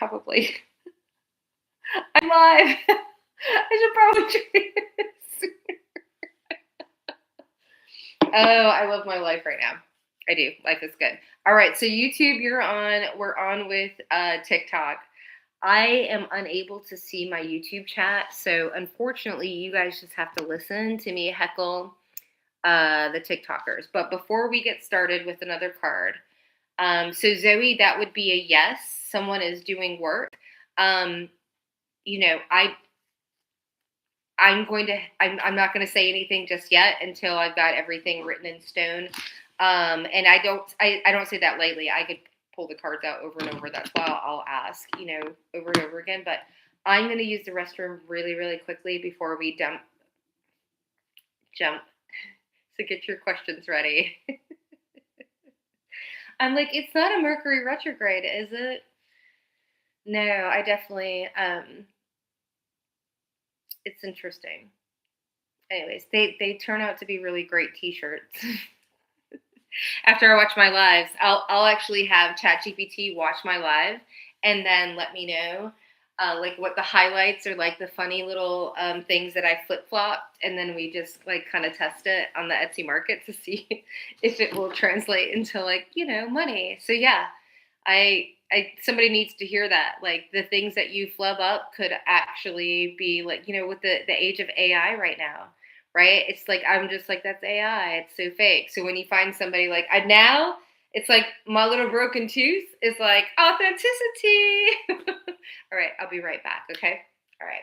Probably. I'm live. I should probably try this. Oh, I love my life right now. I do. Life is good. All right. So YouTube, you're on. We're on with TikTok. I am unable to see my YouTube chat, so unfortunately, you guys just have to listen to me heckle the TikTokers. But before we get started with another card, so Zoe, that would be a yes. Someone is doing work. Um, I'm not going to say anything just yet until I've got everything written in stone. And I don't say that lightly. I could pull the cards out over and over. That's why I'll ask, over and over again. But I'm going to use the restroom really, really quickly before we jump. So get your questions ready. I'm like, it's not a Mercury retrograde, is it? No, I definitely, it's interesting. Anyways, they turn out to be really great t-shirts. After I watch my lives, I'll actually have ChatGPT watch my live and then let me know like what the highlights or like the funny little things that I flip flopped, and then we just like kind of test it on the Etsy market to see if it will translate into like money. So yeah, I somebody needs to hear that. Like the things that you flub up could actually be like with the age of AI right now, right? It's like I'm just like that's AI. It's so fake. So when you find somebody like now, it's like my little broken tooth is like authenticity. All right, I'll be right back. Okay. All right.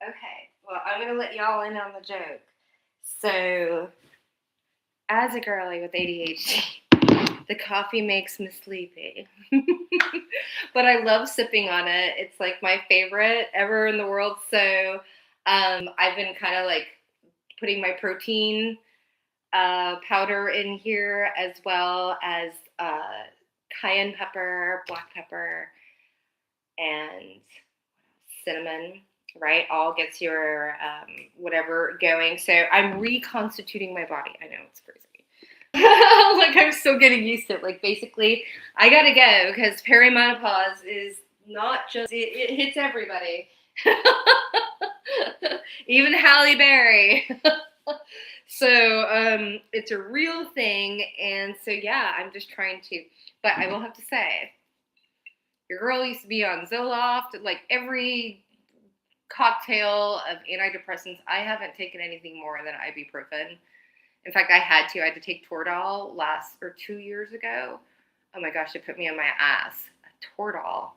Okay. Well, I'm gonna let y'all in on the joke. So, as a girly with ADHD, the coffee makes me sleepy. But I love sipping on it. It's like my favorite ever in the world. So I've been kind of like putting my protein powder in here as well as cayenne pepper, black pepper, and cinnamon, right? All gets your whatever going. So I'm reconstituting my body. I know it's crazy. Like I'm still getting used to it. Like basically, I gotta go because perimenopause is not just it hits everybody, even Halle Berry. So it's a real thing, and so yeah, I'm just trying to. But I will have to say, your girl used to be on Zoloft, like every cocktail of antidepressants. I haven't taken anything more than ibuprofen. In fact, I had to take Toradol 2 years ago. Oh my gosh, it put me on my ass. A Toradol.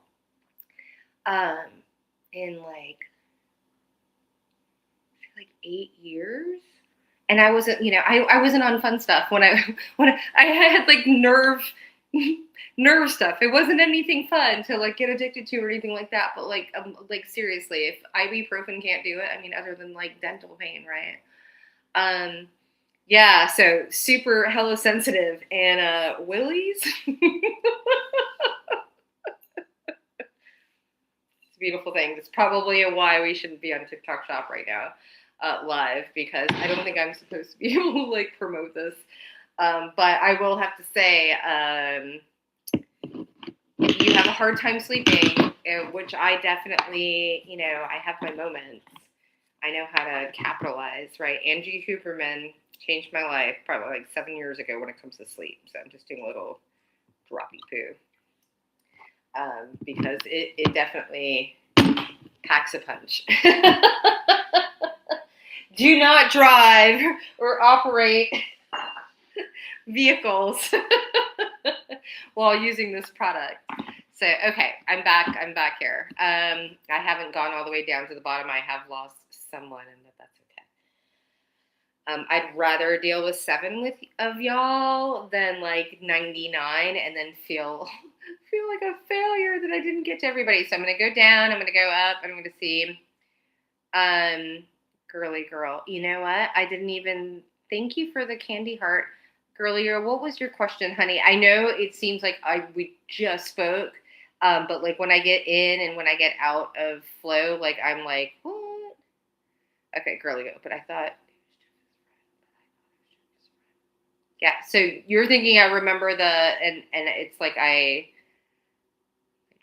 Um, in like 8 years. And I wasn't, I wasn't on fun stuff when I had like nerve stuff. It wasn't anything fun to like get addicted to or anything like that. But like seriously, if ibuprofen can't do it, I mean, other than like dental pain, right? Um, yeah. So super hella sensitive and willies. It's a beautiful thing. It's probably why we shouldn't be on TikTok Shop right now, live, because I don't think I'm supposed to be able to like promote this. But I will have to say, if you have a hard time sleeping, which I definitely, I have my moments. I know how to capitalize, right? Angie Hooperman changed my life probably like 7 years ago when it comes to sleep. So I'm just doing a little droppy poo. Because it definitely packs a punch. Do not drive or operate vehicles while using this product. So, okay, I'm back here. I haven't gone all the way down to the bottom. I have lost someone, and that's okay. I'd rather deal with 7 of y'all than like 99 and then feel like a failure that I didn't get to everybody. So I'm going to go down, I'm going to go up, and I'm going to see. Girly girl, you know what? I didn't even thank you for the candy heart. Girly girl, what was your question, honey? I know it seems like we just spoke, but like when I get in and when I get out of flow, like I'm like, what? Okay, girly girl, but I thought, yeah. So you're thinking I remember and it's like my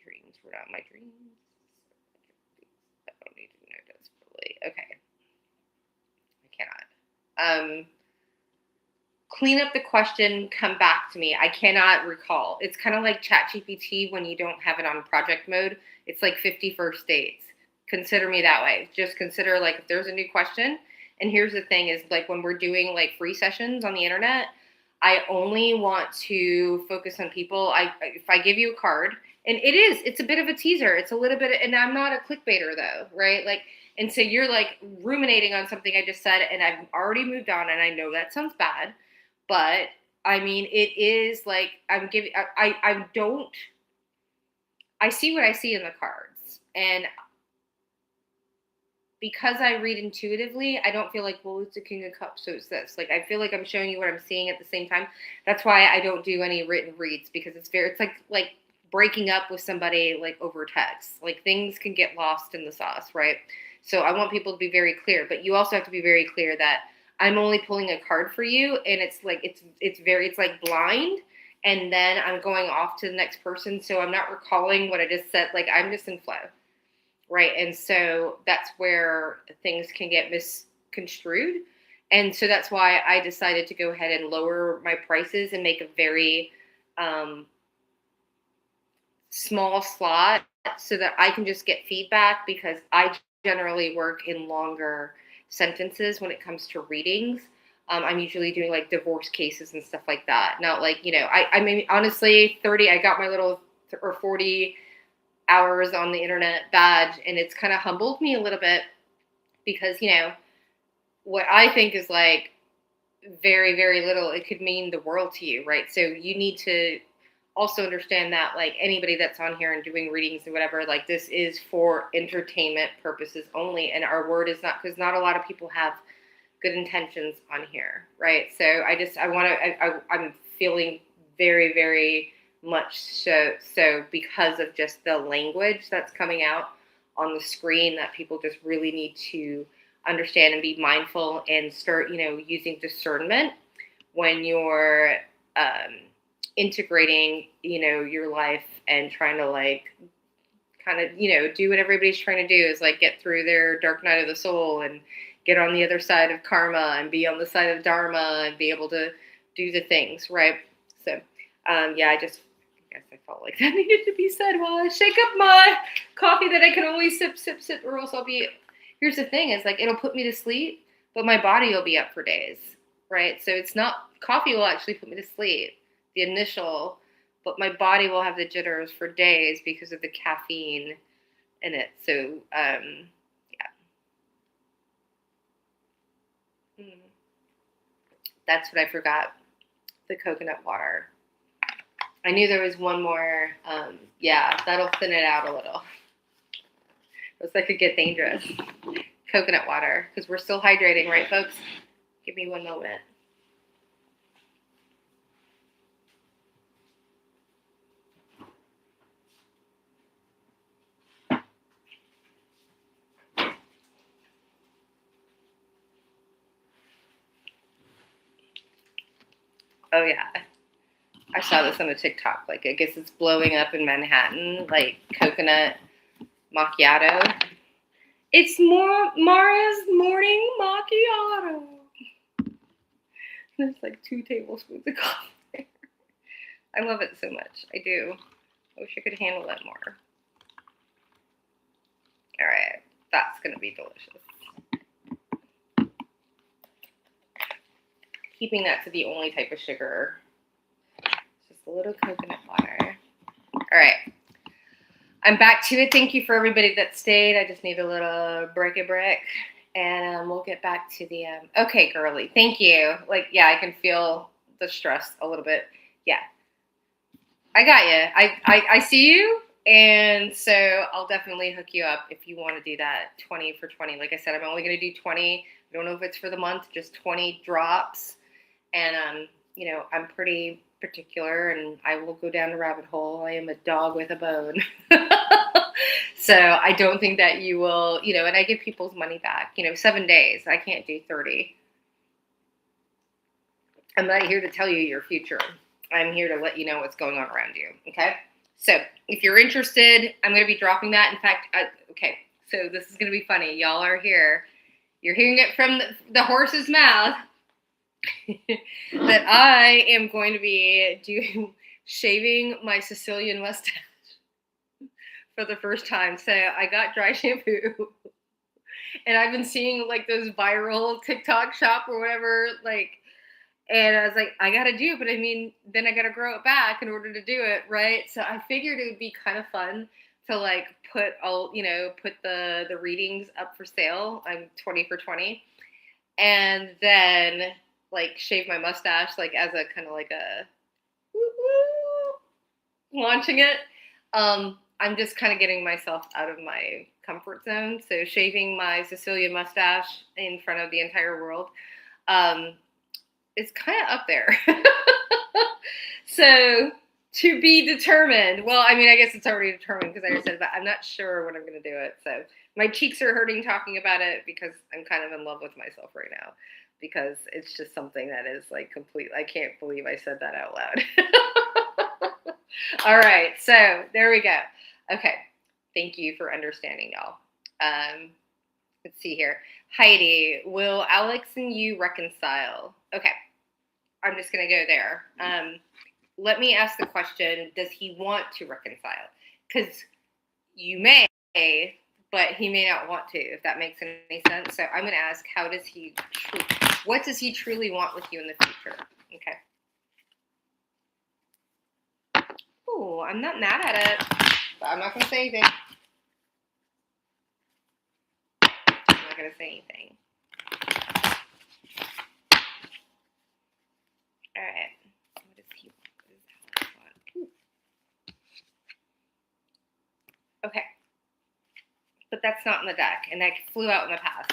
dreams were not my dreams. I don't need to know desperately. Okay, I cannot. Clean up the question, come back to me. I cannot recall. It's kind of like ChatGPT when you don't have it on project mode. It's like 50 first dates. Consider me that way. Just consider like if there's a new question. And here's the thing is like when we're doing like free sessions on the internet, I only want to focus on people. If I give you a card, and it's a bit of a teaser. It's a little bit, and I'm not a clickbaiter though, right? Like, and so you're like ruminating on something I just said, and I've already moved on, and I know that sounds bad. But I mean, it is like I'm giving. I don't. I see what I see in the cards, and because I read intuitively, I don't feel like, well, it's a King of Cups, so it's this. Like I feel like I'm showing you what I'm seeing at the same time. That's why I don't do any written reads because it's like breaking up with somebody like over text. Like things can get lost in the sauce, right? So I want people to be very clear, but you also have to be very clear that I'm only pulling a card for you, and it's like it's like blind, and then I'm going off to the next person, so I'm not recalling what I just said. Like I'm just in flow, right? And so that's where things can get misconstrued, and so that's why I decided to go ahead and lower my prices and make a very small slot so that I can just get feedback because I generally work in longer sentences when it comes to readings. I'm usually doing like divorce cases and stuff like that. Not like, I mean, honestly, 30, I got my little or 40 hours on the internet badge, and it's kind of humbled me a little bit because, what I think is like very, very little, it could mean the world to you, right? So you need to also understand that like anybody that's on here and doing readings and whatever, like this is for entertainment purposes only. And our word is not, because not a lot of people have good intentions on here, right? So I'm feeling very, very much so because of just the language that's coming out on the screen that people just really need to understand and be mindful and start, using discernment when you're integrating, your life and trying to like kind of, do what everybody's trying to do is like get through their dark night of the soul and get on the other side of karma and be on the side of dharma and be able to do the things, right? So, yeah, I guess I felt like that needed to be said while I shake up my coffee that I can only sip, or else I'll be. Here's the thing: is like it'll put me to sleep, but my body will be up for days, right? So it's not coffee will actually put me to sleep, the initial, but my body will have the jitters for days because of the caffeine in it. So, yeah. That's what I forgot. The coconut water. I knew there was one more. Yeah, that'll thin it out a little. Looks like it could get dangerous. Coconut water, because we're still hydrating, right, folks? Give me one moment. Oh, yeah. I saw this on a TikTok. Like, I guess it's blowing up in Manhattan, like coconut macchiato. It's Mara's morning macchiato. There's like 2 tablespoons of coffee. I love it so much. I do. I wish I could handle it more. All right. That's going to be delicious. Keeping that to the only type of sugar. Just a little coconut water. All right. I'm back to it. Thank you for everybody that stayed. I just need a little break. And we'll get back to the... okay, girly. Thank you. Like, yeah, I can feel the stress a little bit. Yeah. I got you. I see you. And so I'll definitely hook you up if you want to do that 20 for 20. Like I said, I'm only going to do 20. I don't know if it's for the month, just 20 drops. And, you know, I'm pretty particular and I will go down the rabbit hole. I am a dog with a bone. So I don't think that you will, you know, and I give people's money back, 7 days. I can't do 30. I'm not here to tell you your future. I'm here to let you know what's going on around you. Okay. So if you're interested, I'm going to be dropping that. In fact, okay. So this is going to be funny. Y'all are here. You're hearing it from the horse's mouth. That I am going to be shaving my Sicilian mustache for the first time. So I got dry shampoo and I've been seeing like those viral TikTok shop or whatever, like, and I was like, I got to do it. But I mean, then I got to grow it back in order to do it. Right. So I figured it would be kind of fun to like put the readings up for sale. I'm 20 for 20. And then like shave my mustache, like as a kind of like a launching it. I'm just kind of getting myself out of my comfort zone. So shaving my Sicilian mustache in front of the entire world is kind of up there. So to be determined. Well, I mean, I guess it's already determined because I just said, but I'm not sure when I'm going to do it. So my cheeks are hurting talking about it because I'm kind of in love with myself right now. Because it's just something that is like complete. I can't believe I said that out loud. All right, so there we go. Okay, thank you for understanding, y'all. Let's see here. Heidi, will Alex and you reconcile? Okay, I'm just going to go there. Let me ask the question, does he want to reconcile? Because you may, but he may not want to, if that makes any sense. So I'm going to ask, what does he truly want with you in the future? Okay. Oh, I'm not mad at it, but I'm not going to say anything. I'm not going to say anything. All right. What does he want? Okay. But that's not in the deck, and that flew out in the past.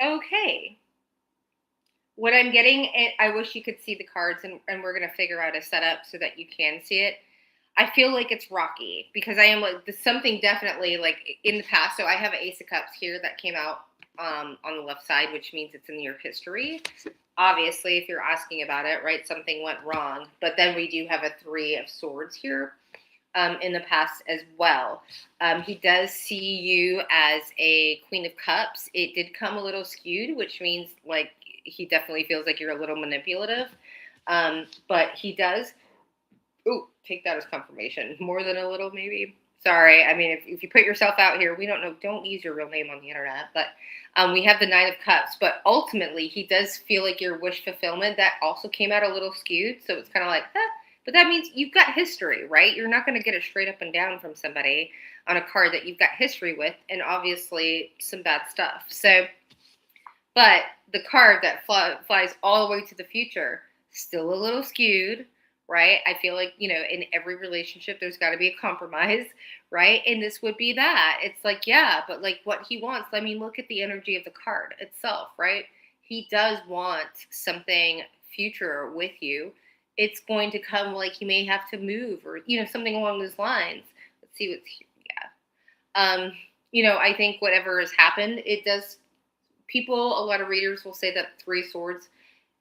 Okay. What I'm getting, I wish you could see the cards, and we're going to figure out a setup so that you can see it. I feel like it's rocky because I am like, there's something definitely like in the past. So I have an Ace of Cups here that came out on the left side, which means it's in your history. Obviously, if you're asking about it, right, something went wrong. But then we do have a 3 of Swords here in the past as well. He does see you as a Queen of Cups. It did come a little skewed, which means like he definitely feels like you're a little manipulative. But he does, take that as confirmation. More than a little, maybe. Sorry. I mean, if you put yourself out here, we don't know. Don't use your real name on the internet. But we have the Nine of Cups. But ultimately, he does feel like your wish fulfillment. That also came out a little skewed. So it's kind of like, huh. But that means you've got history, right? You're not going to get a straight up and down from somebody on a card that you've got history with, and obviously some bad stuff. So, but the card that flies all the way to the future, still a little skewed, right? I feel like, in every relationship, there's got to be a compromise, right? And this would be that. It's like, yeah, but like what he wants, I mean, look at the energy of the card itself, right? He does want something future with you. It's going to come like he may have to move or, something along those lines. Let's see what's here. Yeah. I think whatever has happened, it does people, a lot of readers will say that Three Swords,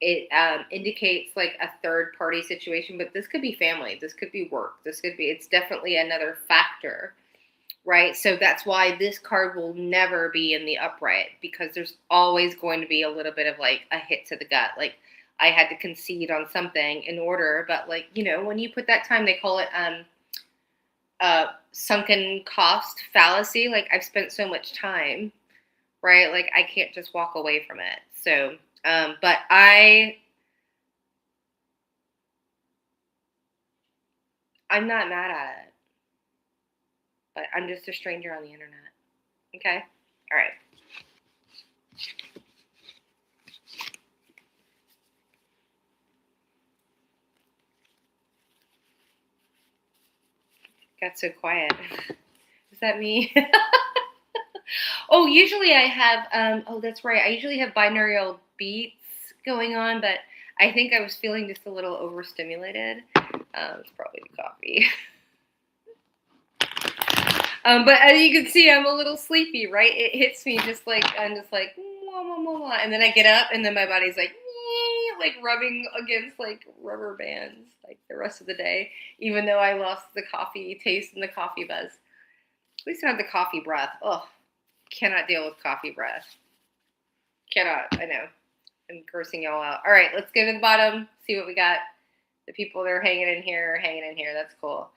it indicates like a third party situation, but this could be family, this could be work, it's definitely another factor, right? So that's why this card will never be in the upright, because there's always going to be a little bit of like a hit to the gut, like I had to concede on something in order, but like, when you put that time, they call it sunken cost fallacy, like I've spent so much time, right? Like I can't just walk away from it. So, but I'm not mad at it, but I'm just a stranger on the internet. Okay. All right. Got so quiet. Is that me? Oh, usually I have, oh, that's right. I usually have binaural beats going on, but I think I was feeling just a little overstimulated. It's probably the coffee. But as you can see, I'm a little sleepy, right? It hits me just like, I'm just like, mwah, mwah, mwah, mwah. And then I get up and then my body's like rubbing against like rubber bands like the rest of the day, even though I lost the coffee taste and the coffee buzz. At least I have the coffee breath. Oh, cannot deal with coffee breath. Cannot, I know. I'm cursing y'all out. All right, let's go to the bottom, see what we got. The people that are hanging in here are hanging in here. That's cool.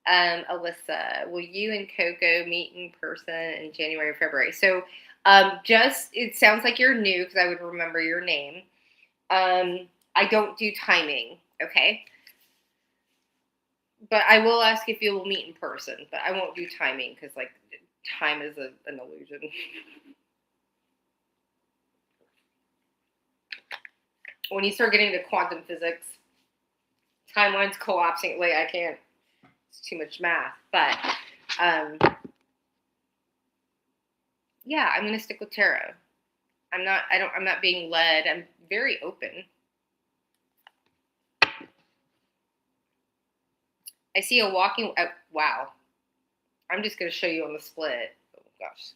Alyssa, will you and Coco meet in person in January or February? So it sounds like you're new because I would remember your name. I don't do timing, okay? But I will ask if you will meet in person, but I won't do timing because, like, time is an illusion. When you start getting to quantum physics, timelines collapsing, like, I can't. It's too much math. But, yeah, I'm going to stick with tarot. I'm not being led. I'm very open. I see a walking, wow. I'm just going to show you on the split. Oh, gosh.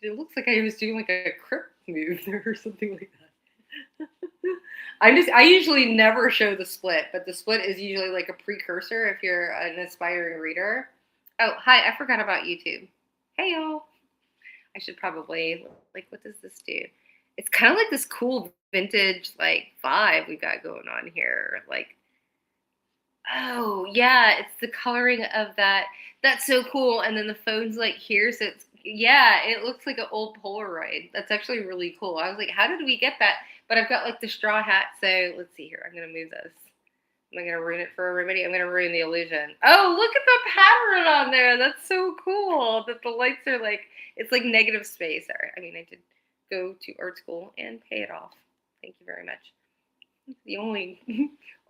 It looks like I was doing like a crypt move there or something like that. I usually never show the split, but the split is usually like a precursor if you're an aspiring reader. Oh, hi, I forgot about YouTube. Hey, y'all. I should probably, like, what does this do? It's kind of like this cool vintage, like, vibe we got going on here. Like, oh, yeah, it's the coloring of that. That's so cool. And then the phone's like here, so yeah, it looks like an old Polaroid. That's actually really cool. I was like, how did we get that? But I've got like the straw hat, so let's see here. I'm going to move this. Am I going to ruin it for everybody? I'm going to ruin the illusion. Oh, look at the pattern on there. That's so cool that the lights are like, it's like negative space. I mean, I did go to art school and pay it off. Thank you very much. The only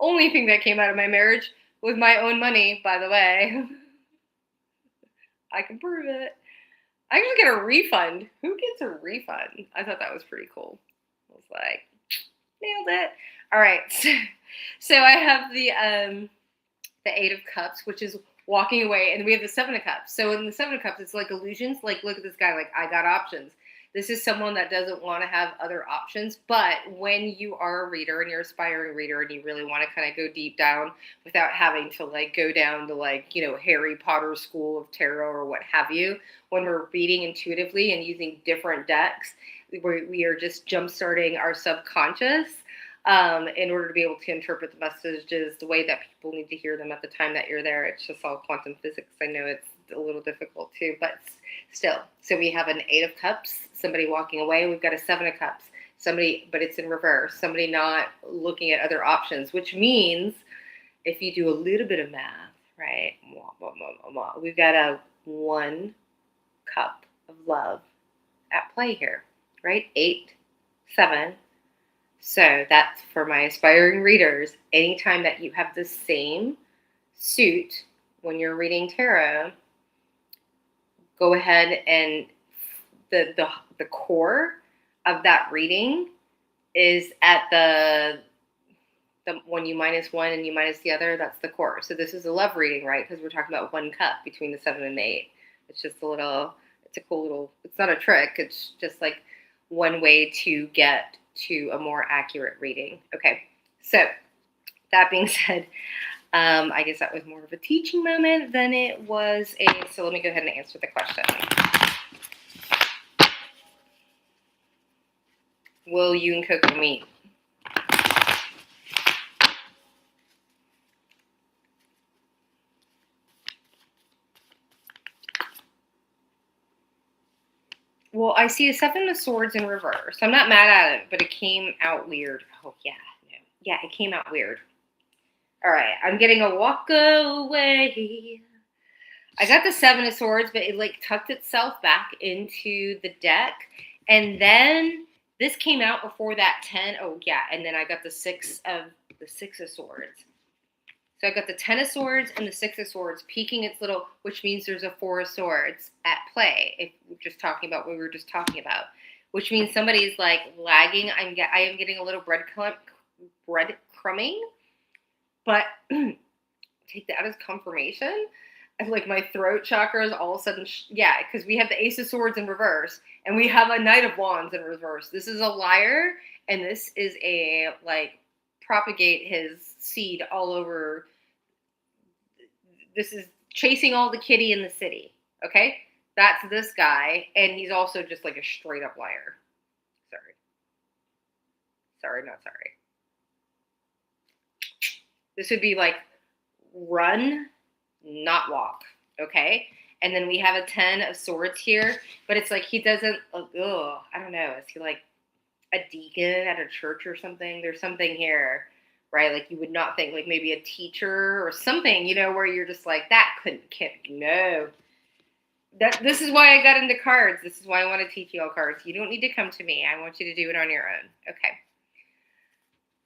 only thing that came out of my marriage was my own money, by the way. I can prove it. I actually get a refund. Who gets a refund? I thought that was pretty cool. I was like, nailed it. All right. So I have the Eight of Cups, which is walking away, and we have the Seven of Cups. So in the Seven of Cups, it's like illusions. Like, look at this guy. Like, I got options. This is someone that doesn't want to have other options. But when you are a reader and you're an aspiring reader and you really want to kind of go deep down without having to like go down to like, Harry Potter school of tarot or what have you, when we're reading intuitively and using different decks, we are just jump-starting our subconscious in order to be able to interpret the messages the way that people need to hear them at the time that you're there. It's just all quantum physics. I know it's a little difficult too, but still. So we have an 8 of cups, somebody walking away. We've got a 7 of cups, somebody, but it's in reverse, somebody not looking at other options, which means if you do a little bit of math, right, we've got a 1 cup of love at play here, right? 8, 7. So that's for my aspiring readers. Anytime that you have the same suit when you're reading tarot, go ahead and the core of that reading is at the when you -1 and you minus the other, that's the core. So this is a love reading, right? Because we're talking about 1 cup between the 7 and 8. It's just it's a cool little, it's not a trick. It's just like one way to get to a more accurate reading. Okay, so that being said, I guess that was more of a teaching moment than it was so let me go ahead and answer the question. Will you and Coco meet? Well, I see a 7 of swords in reverse. I'm not mad at it, but it came out weird. Oh, yeah. No. Yeah, it came out weird. All right, I'm getting a walk away. I got the 7 of swords, but it like tucked itself back into the deck. And then this came out before that 10. Oh, yeah. And then I got the 6 of swords. So I got the 10 of swords and the 6 of swords peeking its little, which means there's a 4 of swords at play. If we're just talking about what we were just talking about, which means somebody's like lagging. I am getting a little breadcrumbing, but take that as confirmation. And like my throat chakra is all of a sudden, because we have the Ace of Swords in reverse and we have a Knight of Wands in reverse. This is a liar, and this is a like propagate his seed all over. This is chasing all the kitty in the city. Okay, that's this guy, and he's also just like a straight up liar. Sorry, not sorry. This would be like run, not walk. Okay, and then we have a 10 of swords here, but it's like he doesn't. I don't know. Is he like a deacon at a church or something? There's something here, right? Like you would not think, like maybe a teacher or something, where you're just like, that can't, no. This is why I got into cards. This is why I want to teach you all cards. You don't need to come to me. I want you to do it on your own. Okay.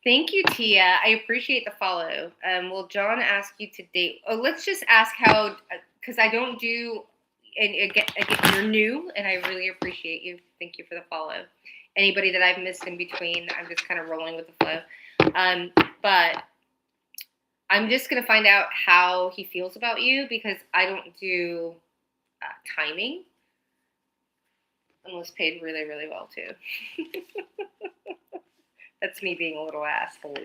Thank you, Tia. I appreciate the follow. Will John ask you to date? Oh, let's just ask how, because I don't do, and again, you're new, and I really appreciate you. Thank you for the follow. Anybody that I've missed in between, I'm just kind of rolling with the flow. But I'm just going to find out how he feels about you, because I don't do timing unless paid really, really well, too. That's me being a little asshole.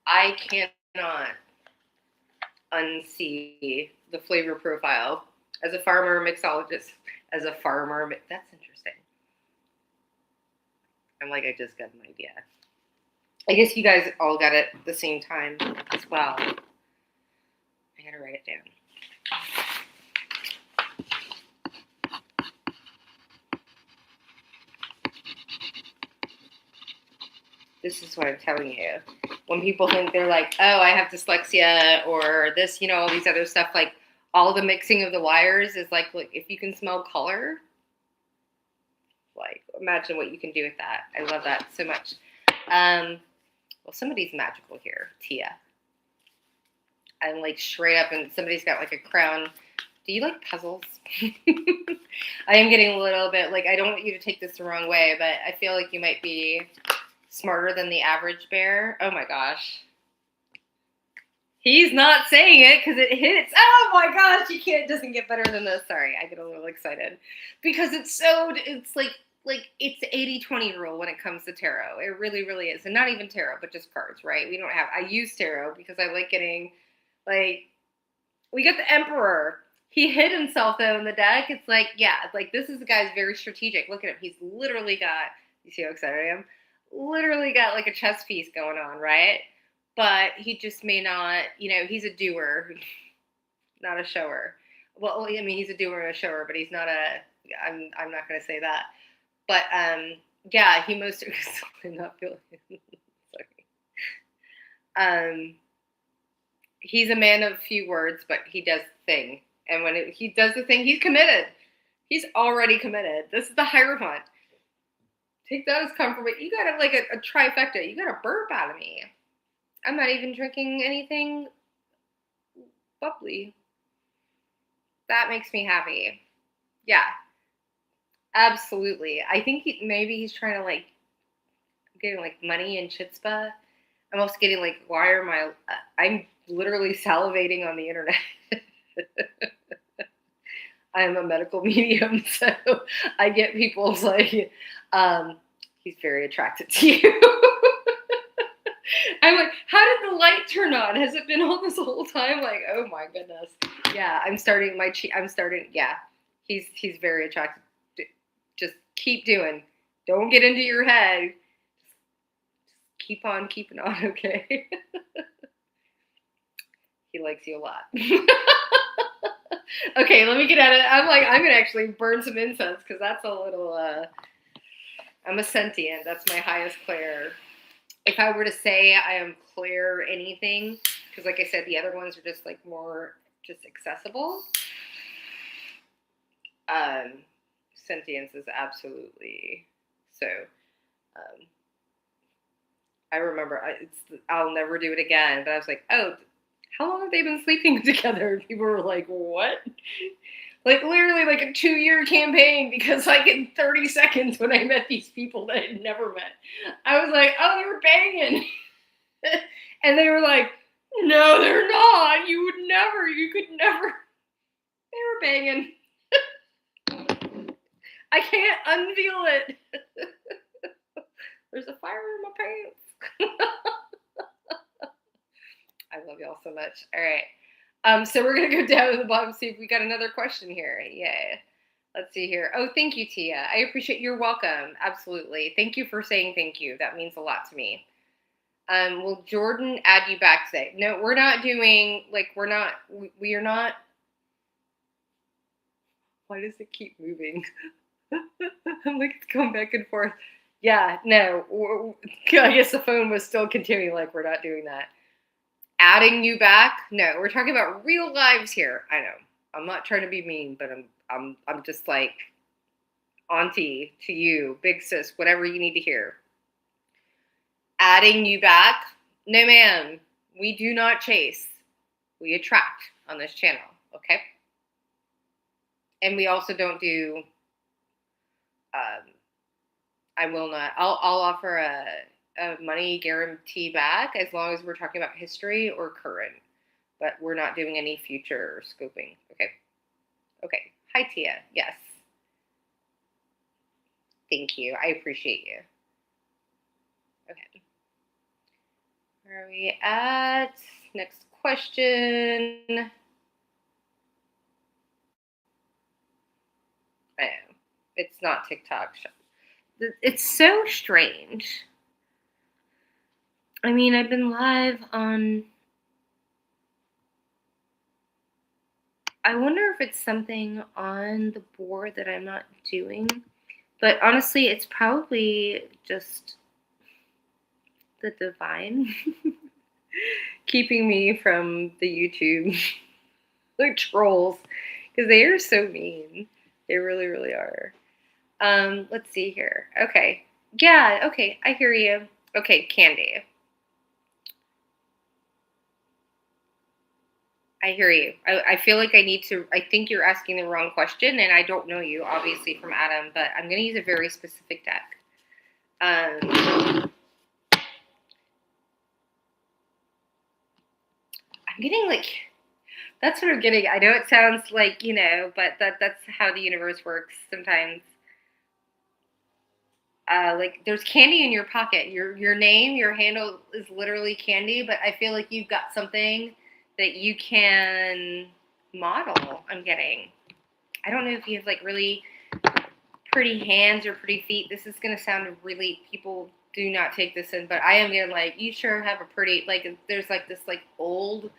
I cannot unsee the flavor profile as a farmer mixologist. That's interesting. I'm like, I just got an idea. I guess you guys all got it at the same time as well. I gotta write it down. This is what I'm telling you. When people think they're like, oh, I have dyslexia or this, all these other stuff, like all the mixing of the wires is like if you can smell color, like imagine what you can do with that. I love that so much. Well, somebody's magical here, Tia. I'm like straight up, and somebody's got like a crown. Do you like puzzles? I am getting a little bit like, I don't want you to take this the wrong way, but I feel like you might be smarter than the average bear. Oh my gosh. He's not saying it because it hits. Oh my gosh, it doesn't get better than this. Sorry, I get a little excited because it's it's the 80-20 rule when it comes to tarot. It really, really is. And not even tarot, but just cards, right? I use tarot because I like getting, like, we got the Emperor. He hid himself, though, in the deck. It's like, yeah, like, this is the guy's very strategic. Look at him. He's literally got You see how excited I am? Literally got like a chess piece going on, right? But he just may not, he's a doer, not a shower. Well, I mean, he's a doer and a shower, but he's not a. I'm not going to say that. But yeah, he most I'm not feeling. Sorry. He's a man of few words, but he does the thing. And when he does the thing, he's committed. He's already committed. This is the Hierophant. Take that as comfort. You got like a trifecta. You got a burp out of me. I'm not even drinking anything bubbly. That makes me happy. Yeah, absolutely. I think maybe he's trying to like getting like money and chutzpah. I'm also getting like, why are my? I'm literally salivating on the internet. I am a medical medium, so I get people's like, he's very attracted to you. I'm like, how did the light turn on? Has it been on this whole time? Like, oh my goodness. Yeah, I'm starting. Yeah, he's very attracted. Just keep doing. Don't get into your head. Just keep on keeping on, okay? He likes you a lot. Okay, let me get at it. I'm going to actually burn some incense because that's a little, I'm a sentient. That's my highest clair. If I were to say I am clair anything, because like I said, the other ones are just like more just accessible. Sentience is absolutely so. I remember I'll never do it again, but I was like, oh, how long have they been sleeping together? People were like, what? Like literally like a 2-year campaign because like in 30 seconds when I met these people that I had never met, I was like, oh, you're banging. And they were like, no, they're not. You could never. They were banging. I can't unveil it. There's a fire in my pants. I love y'all so much. All right. So we're going to go down to the bottom and see if we got another question here. Yeah. Let's see here. Oh, thank you, Tia. I appreciate you're welcome. Absolutely. Thank you for saying thank you. That means a lot to me. Will Jordan add you back today? No, we're not doing, like, we are not. Why does it keep moving? I'm like, it's going back and forth. Yeah, no. I guess the phone was still continuing, like, we're not doing that. Adding you back? No, we're talking about real lives here. I know. I'm not trying to be mean, but I'm just like auntie to you, big sis, whatever you need to hear. Adding you back? No, ma'am. We do not chase. We attract on this channel, okay? And we also don't do. I will not. I'll offer a money guarantee back as long as we're talking about history or current, but we're not doing any future scoping. Okay. Hi, Tia. Yes. Thank you. I appreciate you. Okay. Where are we at? Next question. I know. It's not TikTok. It's so strange. I mean, I've been live on. I wonder if it's something on the board that I'm not doing. But honestly, it's probably just the divine keeping me from the YouTube like trolls because they are so mean. They really, really are. Let's see here. Okay. Yeah, okay. I hear you. Okay, Candy. I hear you. I feel like I think you're asking the wrong question, and I don't know you, obviously, from Adam, but I'm going to use a very specific deck. I'm getting like, that's what I'm getting. I know it sounds like, but that's how the universe works sometimes. Like there's candy in your pocket. Your name, your handle is literally Candy, but I feel like you've got something that you can model. I'm getting. I don't know if you have like really pretty hands or pretty feet. This is going to sound really, people do not take this in, but I am getting like, you sure have a pretty, like, there's like this like old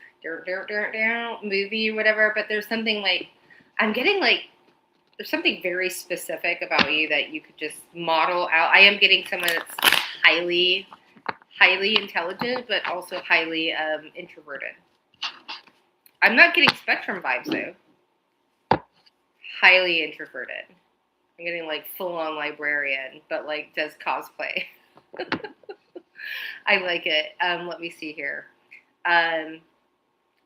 movie or whatever, but there's something like, I'm getting like, there's something very specific about you that you could just model out. I am getting someone that's highly intelligent, but also highly introverted. I'm not getting spectrum vibes though. Highly introverted. I'm getting like full on librarian, but like does cosplay. I like it. Let me see here. I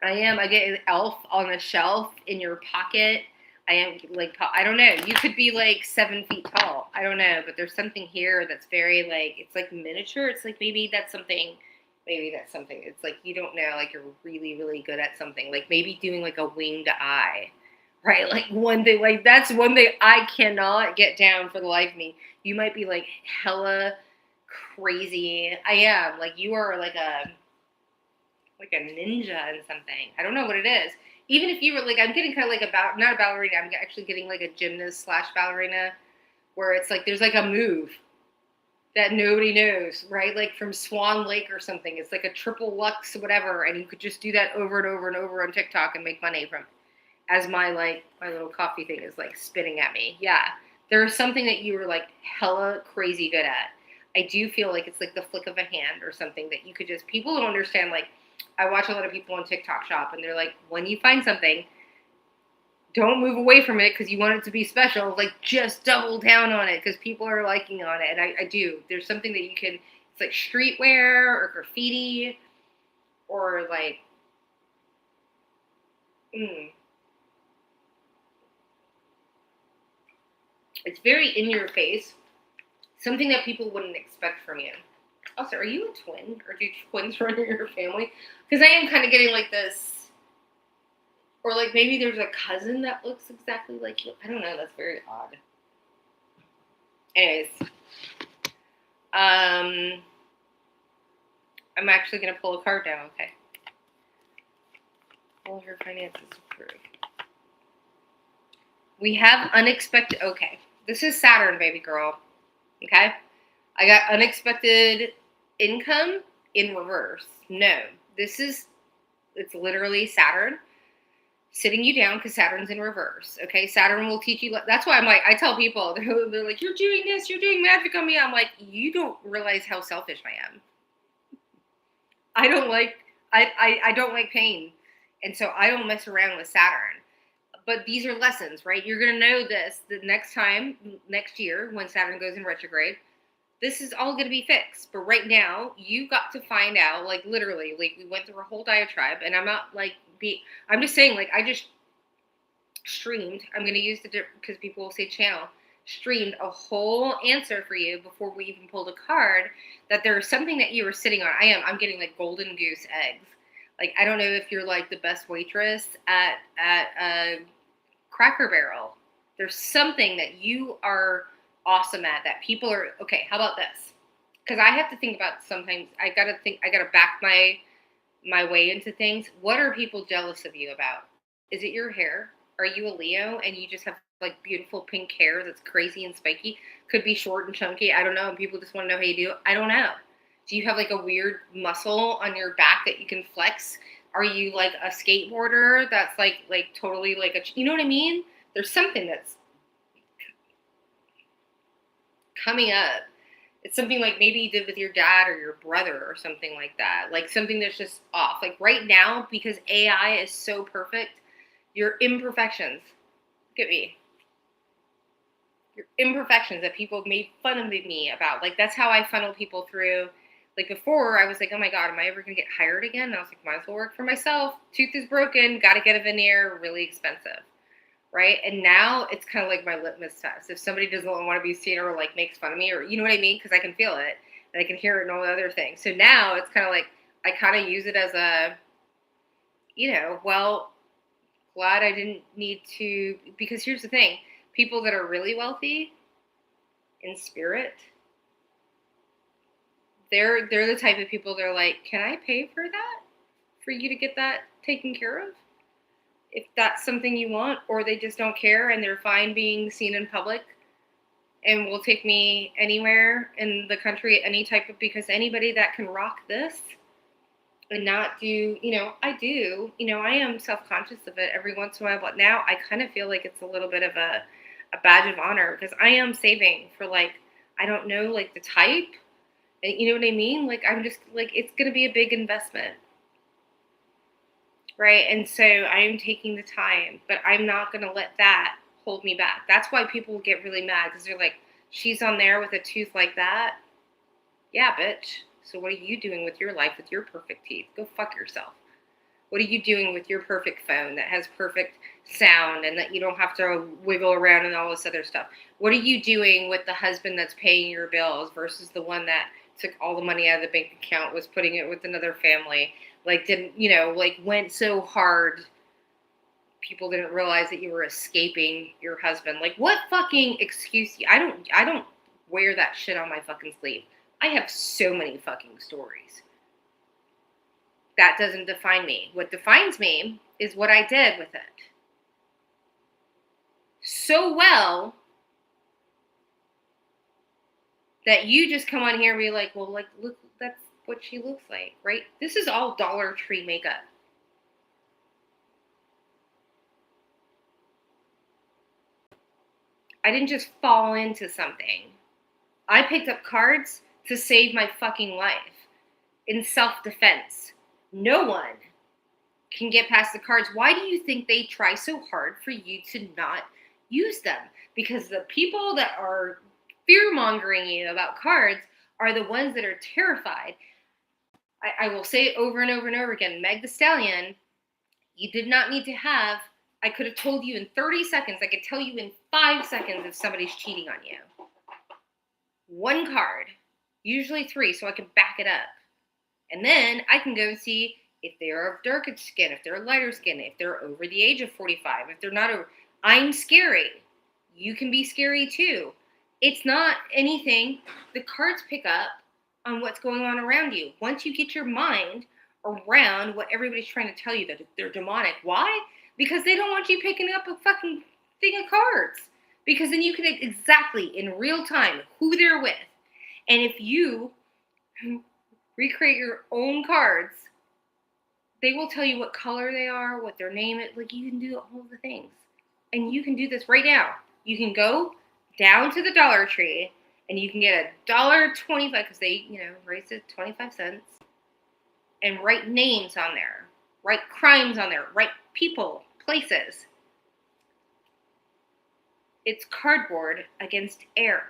get an elf on a shelf in your pocket. I am like, I don't know. You could be like 7 feet tall. I don't know, but there's something here that's very like, it's like miniature. It's like maybe that's something. It's like you don't know, like you're really, really good at something. Like maybe doing like a winged eye, right? Like one thing, like that's one thing I cannot get down for the life of me. You might be like hella crazy. I am like you are like a ninja in something. I don't know what it is. Even if you were like, I'm getting kind of like not a ballerina. I'm actually getting like a gymnast / ballerina, where it's like there's like a move that nobody knows, right? Like from Swan Lake or something. It's like a triple lux, whatever, and you could just do that over and over and over on TikTok and make money from it. As my little coffee thing is like spitting at me. Yeah, there's something that you were like hella crazy good at. I do feel like it's like the flick of a hand or something that you could just, people don't understand. Like I watch a lot of people on TikTok shop and they're like, when you find something, don't move away from it because you want it to be special. Like just double down on it because people are liking on it. And I do. There's something that you can, it's like streetwear or graffiti or like, it's very in your face. Something that people wouldn't expect from you. Also, are you a twin? Or do twins run in your family? Because I am kind of getting like this, or like maybe there's a cousin that looks exactly like you. I don't know. That's very odd. Anyways, I'm actually gonna pull a card now. Okay. All of your finances approved. We have unexpected. Okay, this is Saturn, baby girl. Okay, I got unexpected income in reverse. No, it's literally Saturn sitting you down because Saturn's in reverse. Okay, Saturn will teach you. That's why I'm like, I tell people, they're like, you're doing this, you're doing magic on me. I'm like, you don't realize how selfish I am. I don't like pain, and so I don't mess around with Saturn. But these are lessons, right? You're gonna know this the next year when Saturn goes in retrograde. This is all going to be fixed. But right now, you got to find out, like literally, like we went through a whole diatribe, and I'm not like I'm just saying, like I just streamed. I'm going to use because people will say channel. Streamed a whole answer for you before we even pulled a card. That there's something that you were sitting on. I'm getting like golden goose eggs. Like I don't know if you're like the best waitress at Cracker Barrel. There's something that you are awesome at that people are okay. How about this? Because I have to think about sometimes. I gotta back my way into things. What are people jealous of you about? Is it your hair? Are you a Leo and you just have like beautiful pink hair that's crazy and spiky? Could be short and chunky. I don't know. And people just want to know how you do. I don't know. Do you have like a weird muscle on your back that you can flex? Are you like a skateboarder that's like totally like you know what I mean? There's something that's coming up. It's something like maybe you did with your dad or your brother or something like that. Like something that's just off. Like right now, because AI is so perfect, your imperfections, look at me. Your imperfections that people made fun of me about. Like that's how I funnel people through. Like before, I was like, oh my God, am I ever going to get hired again? And I was like, might as well work for myself. Tooth is broken. Got to get a veneer. Really expensive. Right? And now it's kind of like my litmus test. If somebody doesn't want to be seen or like makes fun of me or you know what I mean? Because I can feel it and I can hear it and all the other things. So now it's kind of like I kind of use it as a, well, glad I didn't need to, because here's the thing. People that are really wealthy in spirit, they're the type of people that are like, can I pay for that? For you to get that taken care of? If that's something you want, or they just don't care and they're fine being seen in public and will take me anywhere in the country, any type of, because anybody that can rock this and not do, I do, I am self-conscious of it every once in a while, but now I kind of feel like it's a little bit of a badge of honor, because I am saving for, like, I don't know, like, the type, and you know what I mean? Like, I'm just, like, it's going to be a big investment, right? And so I am taking the time, but I'm not going to let that hold me back. That's why people get really mad, because they're like, she's on there with a tooth like that. Yeah, bitch. So what are you doing with your life with your perfect teeth? Go fuck yourself. What are you doing with your perfect phone that has perfect sound and that you don't have to wiggle around and all this other stuff? What are you doing with the husband that's paying your bills versus the one that took all the money out of the bank account, was putting it with another family, like, didn't, like, went so hard people didn't realize that you were escaping your husband? Like, what fucking excuse? I don't wear that shit on my fucking sleeve. I have so many fucking stories. That doesn't define me. What defines me is what I did with it. So well that you just come on here and be like, well, like, look, that's what she looks like, right? This is all Dollar Tree makeup. I didn't just fall into something. I picked up cards to save my fucking life in self-defense. No one can get past the cards. Why do you think they try so hard for you to not use them? Because the people that are fear-mongering you about cards are the ones that are terrified. I will say it over and over and over again. Meg Thee Stallion, you did not need to have, I could have told you in 30 seconds. I could tell you in 5 seconds if somebody's cheating on you. One card, usually 3, so I can back it up. And then I can go and see if they're of darker skin, if they're lighter skin, if they're over the age of 45, if they're not over. I'm scary. You can be scary too. It's not anything. The cards pick up on what's going on around you. Once you get your mind around what everybody's trying to tell you, that they're demonic. Why? Because they don't want you picking up a fucking thing of cards. Because then you can exactly in real time who they're with. And if you recreate your own cards, they will tell you what color they are, what their name is. Like, you can do all the things. And you can do this right now. You can go down to the Dollar Tree and you can get $1.25, because they, raised it 25 cents, and write names on there, write crimes on there, write people, places. It's cardboard against air,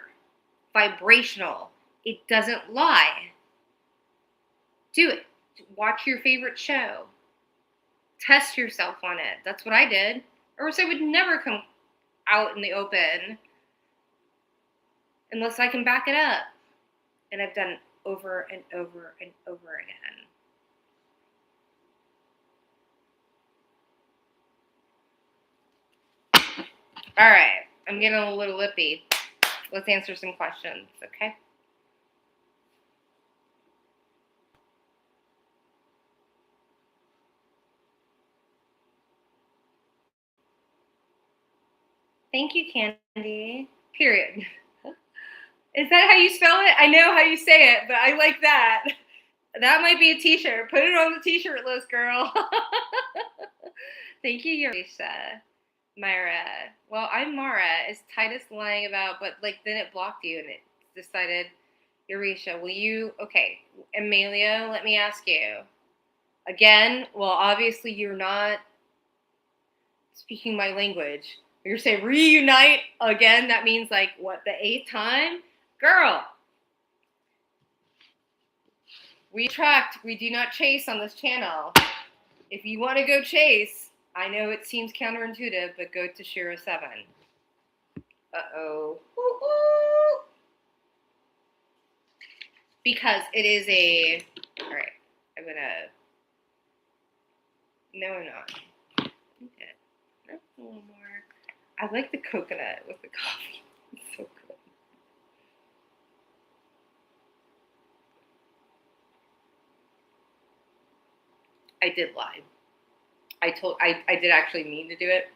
vibrational. It doesn't lie. Do it. Watch your favorite show. Test yourself on it. That's what I did. Or else I would never come out in the open unless I can back it up. And I've done it over and over and over again. All right. I'm getting a little lippy. Let's answer some questions, okay? Thank you, Candy. Period. Is that how you spell it? I know how you say it, but I like that. That might be a t-shirt. Put it on the t-shirt list, girl. Thank you, Eurisha. Myra. Well, I'm Mara. Is Titus lying about, but like then it blocked you and it decided, Eurisha, will you, okay, Amelia, let me ask you. Again, well, obviously you're not speaking my language. You're saying reunite again. That means like what, the 8th time? Girl, we attract, we do not chase on this channel. If you want to go chase, I know it seems counterintuitive, but go to Shira 7. Uh-oh. Ooh. Because it is a, all right, I'm gonna, no, I'm not. Okay. A little more. I like the coconut with the coffee. It's so good. I did lie. I did actually mean to do it.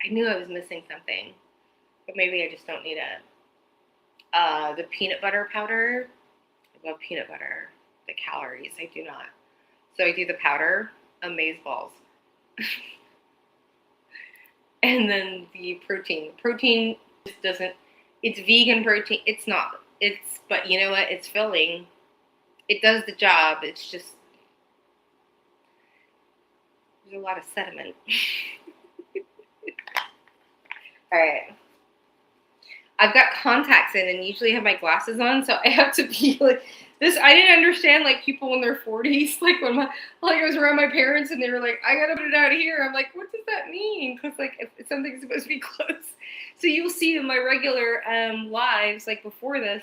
I knew I was missing something. But maybe I just don't need it. The peanut butter powder. I love peanut butter. The calories, I do not. So I do the powder, amazeballs. And then the protein. Protein just doesn't, it's vegan protein. It's not. But you know what? It's filling. It does the job. It's just, there's a lot of sediment. All right. I've got contacts in and usually have my glasses on, so I have to be like this. I didn't understand like people in their 40s, like when I was around my parents and they were like, I gotta put it out here. I'm like, what does that mean? Because like if something's supposed to be close. So you'll see in my regular lives, like before this,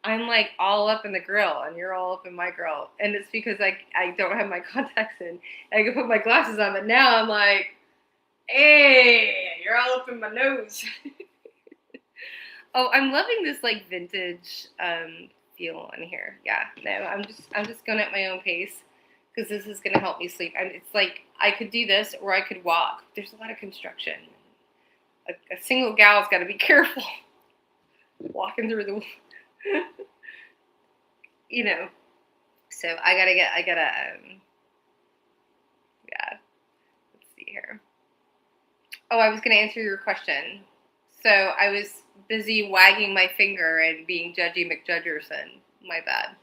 I'm like all up in the grill and you're all up in my grill. And it's because I don't have my contacts in. I can put my glasses on, but now I'm like, hey, you're all up in my nose. Oh, I'm loving this like vintage feel in here. Yeah, no, I'm just going at my own pace because this is gonna help me sleep. And it's like I could do this or I could walk. There's a lot of construction. A single gal's got to be careful walking through the, you know. So I gotta yeah. Let's see here. Oh, I was gonna answer your question. So I was busy wagging my finger and being Judgy McJudgerson. My bad.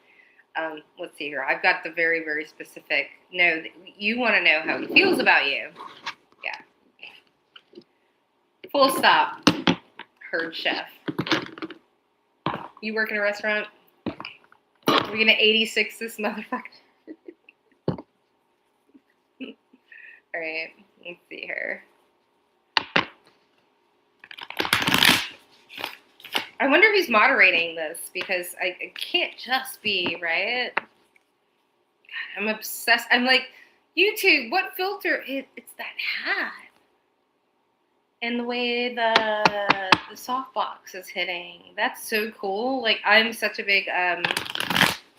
Let's see here. I've got the very, very specific. No, you want to know how he feels about you. Yeah. Full stop. Herd chef. You work in a restaurant? We're going to 86 this motherfucker. All right. Let's see here. I wonder if he's moderating this because I can't just be, right? God, I'm obsessed. I'm like, YouTube, what filter? It's that hat. And the way the softbox is hitting. That's so cool. Like, I'm such a big, I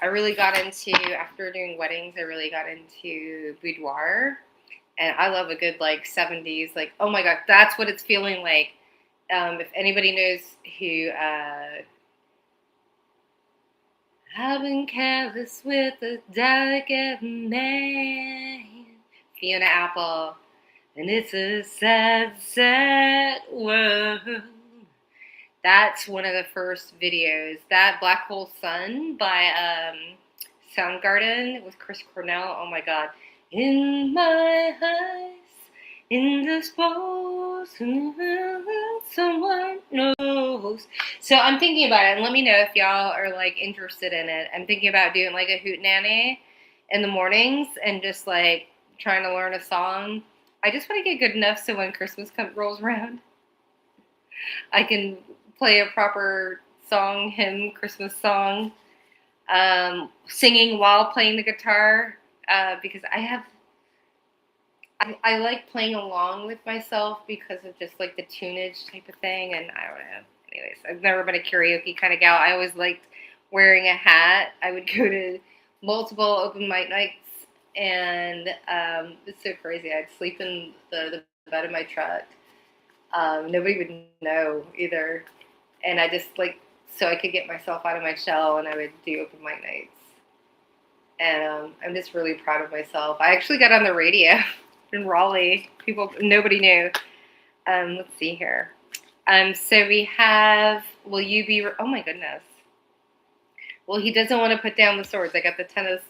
really got into, after doing weddings, I really got into boudoir. And I love a good, like, 70s. Like, oh my God, that's what it's feeling like. If anybody knows who, I've been careless with a delicate man, Fiona Apple, and it's a sad, sad world. That's one of the first videos. That Black Hole Sun by Soundgarden with Chris Cornell. Oh my God. In my eyes, indisposed, someone knows. So I'm thinking about it, and let me know if y'all are like interested in it. I'm thinking about doing like a hootenanny in the mornings and just like trying to learn a song. I just want to get good enough so when Christmas rolls around, I can play a proper song, hymn, Christmas song, singing while playing the guitar, because I like playing along with myself because of just like the tunage type of thing, and I don't know. Anyways, I've never been a karaoke kind of gal. I always liked wearing a hat. I would go to multiple open mic nights, and it's so crazy. I'd sleep in the bed of my truck. Nobody would know either, and I just like so I could get myself out of my shell, and I would do open mic nights. And I'm just really proud of myself. I actually got on the radio in Raleigh. Nobody knew. Let's see here. So we have, will you be, oh my goodness. Well, he doesn't want to put down the swords. I got the ten of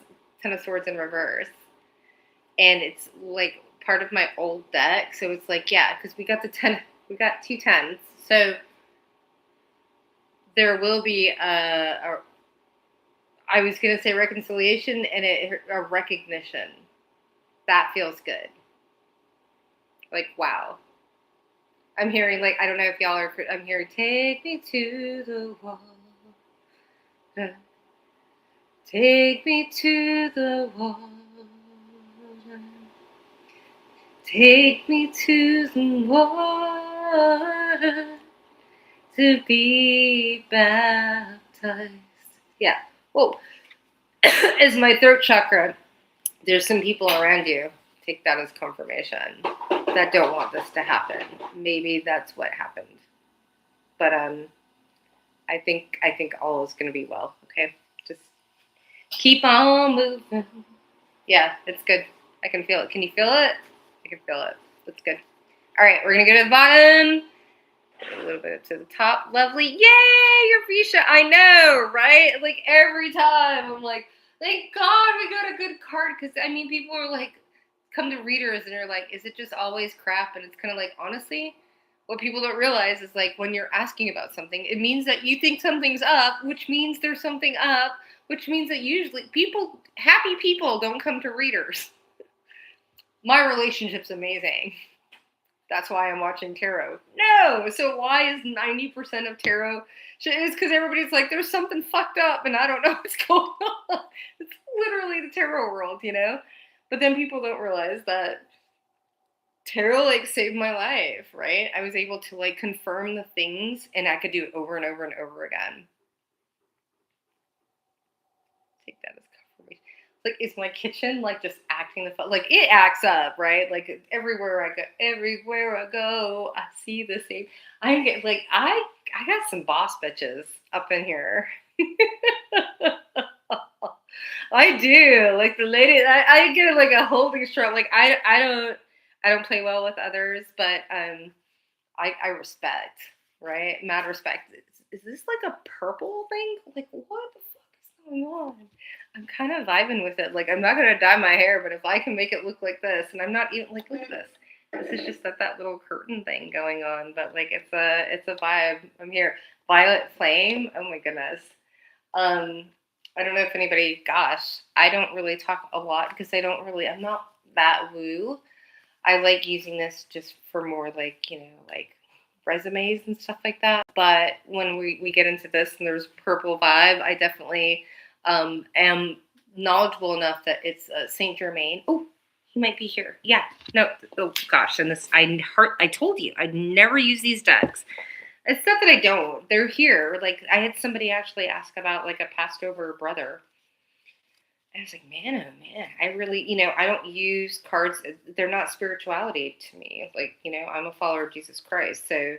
swords in reverse. And it's like part of my old deck. So it's like, yeah, because we got we got 2 10s. So there will be I was going to say reconciliation and a recognition. That feels good. Like, wow. I'm hearing, like, I don't know if y'all are, I'm hearing, take me to the wall. Take me to the wall. Take me to the water to be baptized. Yeah. Whoa. Is my throat chakra. There's some people around you. Take that as confirmation that don't want this to happen. Maybe that's what happened. But I think all is gonna be well. Okay, just keep on moving. Yeah, it's good. I can feel it. Can you feel it? I can feel it. That's good. All right, we're gonna go to the bottom. A little bit to the top. Lovely. Yay, your fuchsia. I know, right? Like every time I'm like, thank God we got a good card. Because I mean, people are like, come to readers and they're like, is it just always crap? And it's kind of like, honestly, what people don't realize is like when you're asking about something, it means that you think something's up, which means there's something up, which means that usually happy people don't come to readers. My relationship's amazing. That's why I'm watching tarot. No. So why is 90% of tarot? It's because everybody's like, there's something fucked up and I don't know what's going on. It's literally the tarot world, you know? But then people don't realize that tarot like saved my life, right? I was able to like confirm the things and I could do it over and over and over again. Take that as confirmation. Like, is my kitchen like just acting the like it acts up, right? Like everywhere I go, I see the same. I get like I got some boss bitches up in here. I do. Like the lady, I get like a holding strong. Like I don't play well with others, but I respect, right? Mad respect. Is this like a purple thing? Like what the fuck is going on? I'm kind of vibing with it. Like I'm not gonna dye my hair, but if I can make it look like this, and I'm not even like look at this. This is just that little curtain thing going on, but like it's a vibe. I'm here. Violet Flame. Oh my goodness. I don't know if anybody. Gosh, I don't really talk a lot because I'm not that woo. I like using this just for more like, like resumes and stuff like that. But when we get into this and there's purple vibe, I definitely am knowledgeable enough that it's Saint Germain. Oh, he might be here. Yeah. No. Oh gosh. And this, I told you, I never use these decks. It's not that I don't. They're here. Like I had somebody actually ask about like a passed over brother. I was like, man, oh man, I really, I don't use cards. They're not spirituality to me. Like, I'm a follower of Jesus Christ. So,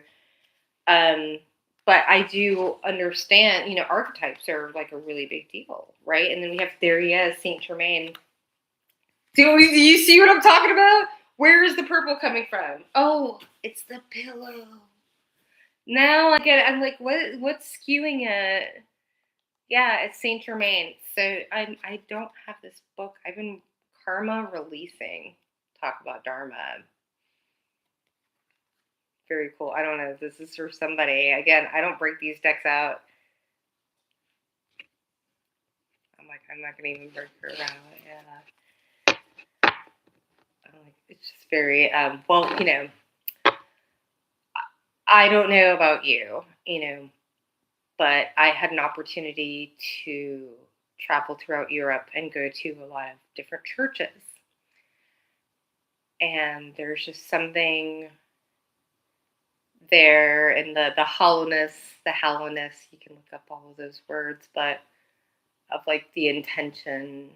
but I do understand, archetypes are like a really big deal, right? And then there he is, Saint Germain. Do you see what I'm talking about? Where is the purple coming from? Oh, it's the pillow. Now I get it. I'm like, what's skewing it? Yeah, it's Saint Germain. So I don't have this book. I've been Karma releasing. Talk about Dharma. Very cool. I don't know. This is for somebody. Again, I don't break these decks out. I'm not gonna even break her out. Yeah. It's just very well, I don't know about you, but I had an opportunity to travel throughout Europe and go to a lot of different churches. And there's just something there in the hollowness, you can look up all of those words, but of like the intention,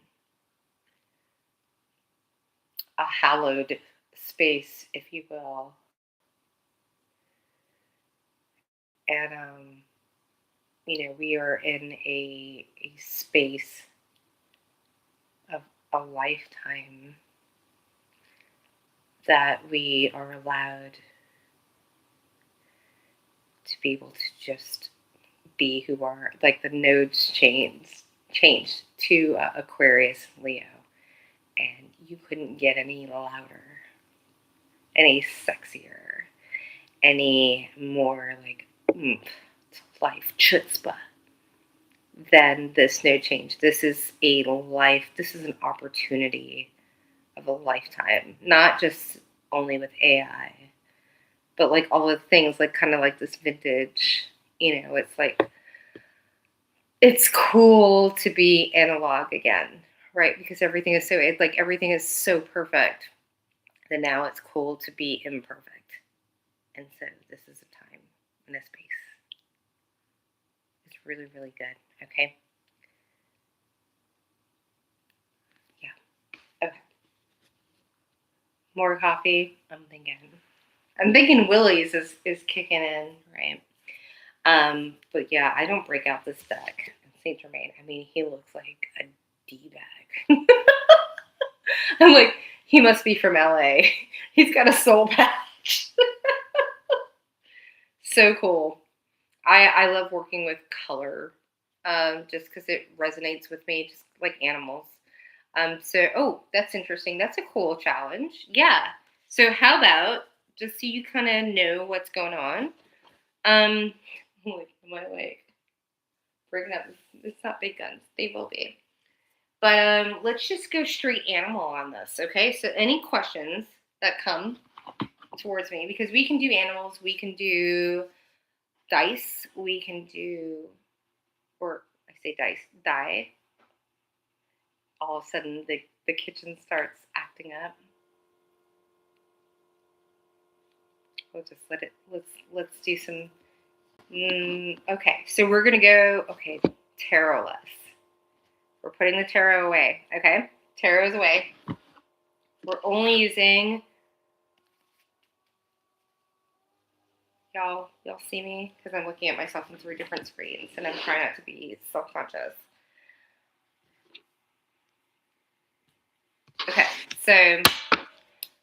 a hallowed space, if you will. And we are in a space of a lifetime that we are allowed to be able to just be who are, like the nodes changed to Aquarius and Leo, and you couldn't get any louder, any sexier, any more like life chutzpah than this node change. This is an opportunity of a lifetime, not just only with AI, but like all the things, like kind of like this vintage, it's like, it's cool to be analog again, right? Because everything is so perfect that now it's cool to be imperfect. And so this is a time and a space. It's really, really good. Okay. Yeah. Okay. More coffee. I'm thinking Willie's is kicking in, right? But yeah, I don't break out this deck in Saint Germain. I mean, he looks like a D-bag. I'm like, he must be from LA. He's got a soul patch. So cool. I love working with color, just because it resonates with me, just like animals. Oh, that's interesting. That's a cool challenge. Yeah. So how about, just so you kind of know what's going on? Um, wait, am I like breaking up? It's not big guns. They will be. But let's just go straight animal on this, okay? So any questions that come towards me, because we can do animals, we can do dice, we can do, or I say dice, die. All of a sudden, the kitchen starts acting up. We'll just let it. Let's do some. Okay, so we're gonna go. Okay, tarot-less. We're putting the tarot away. Okay, tarot's away. We're only using. Y'all see me? Because I'm looking at myself on 3 different screens and I'm trying not to be self-conscious. Okay, so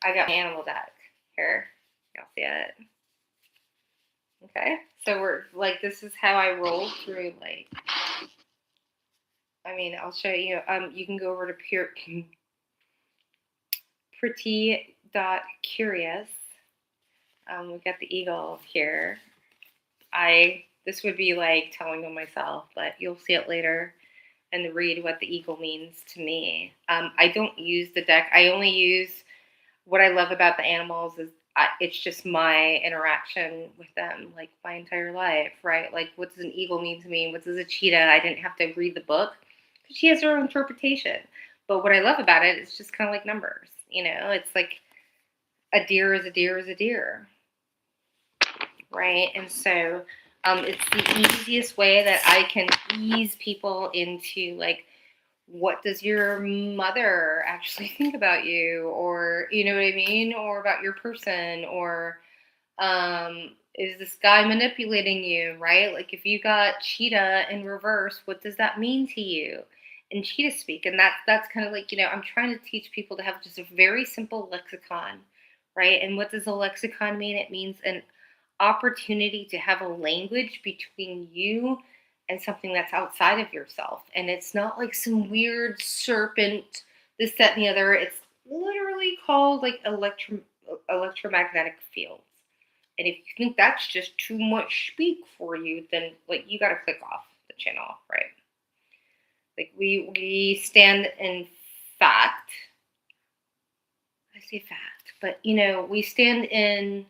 I got my animal deck here. Y'all see it? Okay, so we're like, this is how I roll through, like, I mean, I'll show you. You can go over to pretty.curious. We've got the eagle here. This would be like telling on myself, but you'll see it later and read what the eagle means to me. I don't use the deck. I only use, what I love about the animals is it's just my interaction with them, like my entire life, right? Like, what does an eagle mean to me? What does a cheetah? I didn't have to read the book because she has her own interpretation. But what I love about it is just kind of like numbers. It's like a deer is a deer is a deer, right? And so it's the easiest way that I can ease people into, like, what does your mother actually think about you, or you know what I mean, or about your person, or is this guy manipulating you, right? Like, if you got cheetah in reverse, what does that mean to you in cheetah speak? And that's kind of like, I'm trying to teach people to have just a very simple lexicon, right? And what does a lexicon mean? It means an opportunity to have a language between you and something that's outside of yourself. And it's not like some weird serpent, this, that, and the other. It's literally called like electromagnetic fields. And if you think that's just too much speak for you, then like you got to click off the channel, right? Like we stand in fact. I say fact, but we stand in.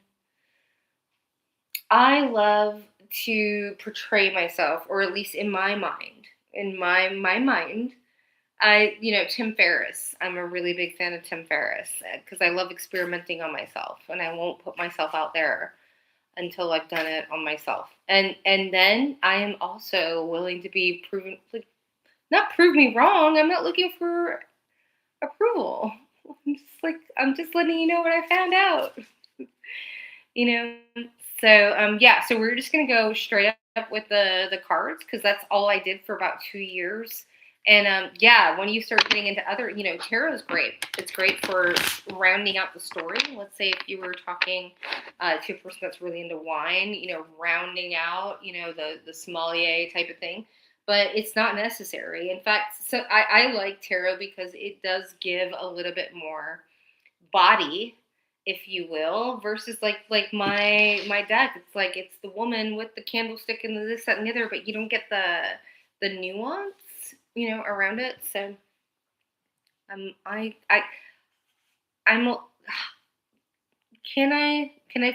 I love to portray myself, or at least in my mind. In my mind, Tim Ferriss. I'm a really big fan of Tim Ferriss because I love experimenting on myself, and I won't put myself out there until I've done it on myself. And then I am also willing to be proven, like, not prove me wrong. I'm not looking for approval. I'm just letting you know what I found out. you know. So we're just gonna go straight up with the cards because that's all I did for about 2 years. And when you start getting into other, tarot is great. It's great for rounding out the story. Let's say if you were talking to a person that's really into wine, rounding out, the sommelier type of thing. But it's not necessary. In fact, so I like tarot because it does give a little bit more body, if you will, versus like my deck. It's like it's the woman with the candlestick and the this, that, and the other, but you don't get the nuance, around it. So I'm can I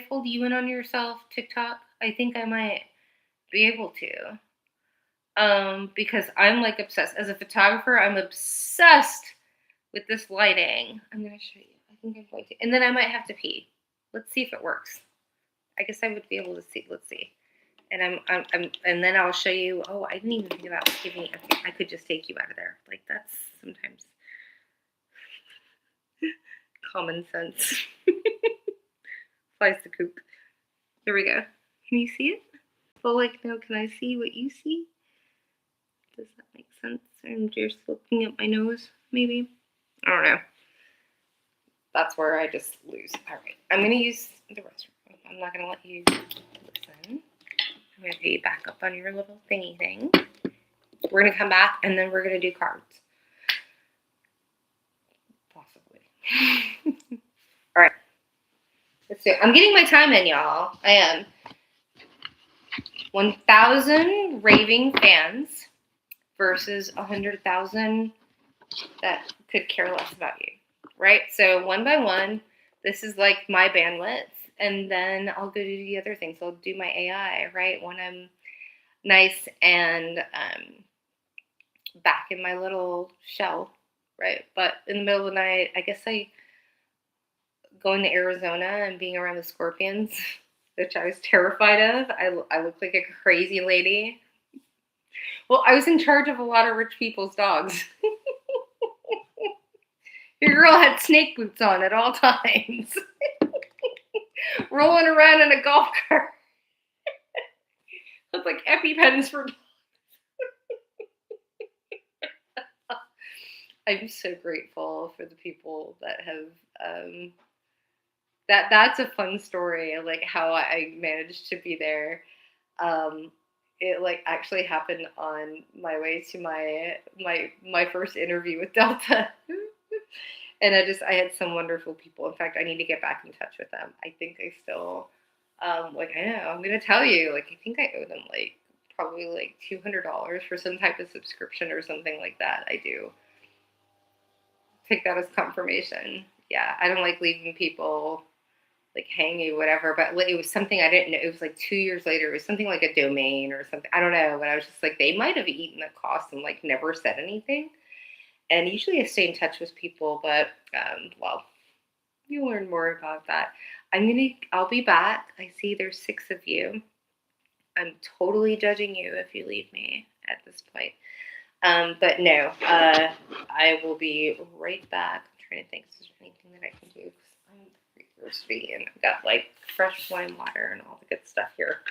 fold you in on yourself, TikTok? I think I might be able to. Because I'm like obsessed. As a photographer, I'm obsessed with this lighting. I'm gonna show you. I think I'm going to, and then I might have to pee. Let's see if it works. I guess I would be able to see. Let's see. And and then I'll show you. Oh, I didn't even think about giving. Okay, I could just take you out of there. Like, that's sometimes common sense. Flies the coop. Here we go. Can you see it? people like, no, can I see what you see? Does that make sense? I'm just looking at my nose, maybe. I don't know. That's where I just lose. All right, I'm gonna use the restroom. I'm not gonna let you listen. I'm gonna get you back up on your little thingy thing. We're gonna come back and then we're gonna do cards. Possibly. All right. Let's do it. I'm getting my time in, y'all. I am. 1,000 raving fans versus 100,000 that could care less about you, right? So one by one, this is like my bandwidth, and then I'll go do the other things. I'll do my AI, right? When I'm nice and back in my little shell, right? But in the middle of the night, I guess going to Arizona and being around the scorpions, which I was terrified of. I looked like a crazy lady. Well, I was in charge of a lot of rich people's dogs. Your girl had snake boots on at all times. Rolling around in a golf cart. Looked like EpiPens for dogs. I'm so grateful for the people that have that's a fun story, like how I managed to be there. It like actually happened on my way to my first interview with Delta. And I had some wonderful people. In fact, I need to get back in touch with them. I think I still like I know, I'm gonna tell you, like I think I owe them like probably like $200 for some type of subscription or something like that. I do. Take that as confirmation. Yeah, I don't like leaving people like hanging, whatever, but it was something I didn't know. It was like 2 years later. It was something like a domain or something. I don't know, but I was just like, they might have eaten the cost and like never said anything. And usually I stay in touch with people, but well, you'll learn more about that. I'll be back. I see there's 6 of you. I'm totally judging you if you leave me at this point. But no, I will be right back. I'm trying to think if there's anything that I can do. I'm pretty thirsty and I've got like fresh wine water and all the good stuff here.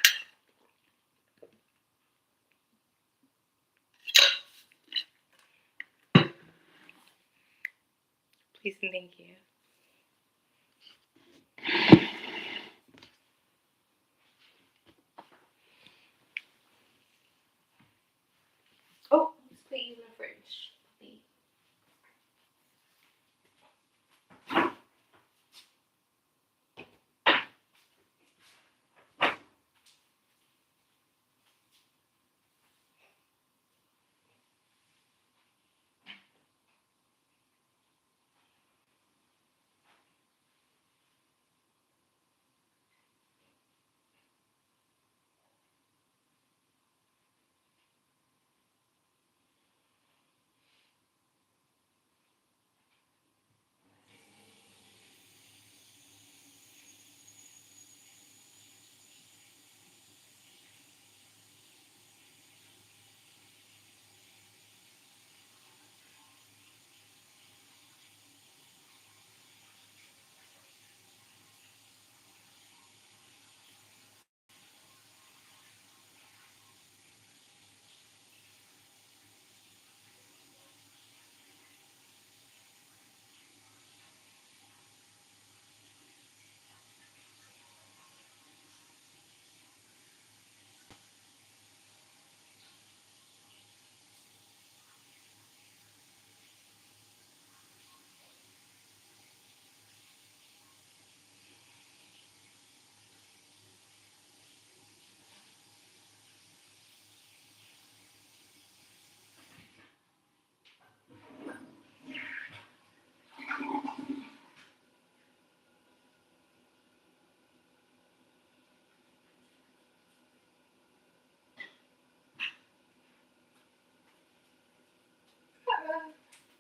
Please and thank you. Oh, let's put you in the fridge.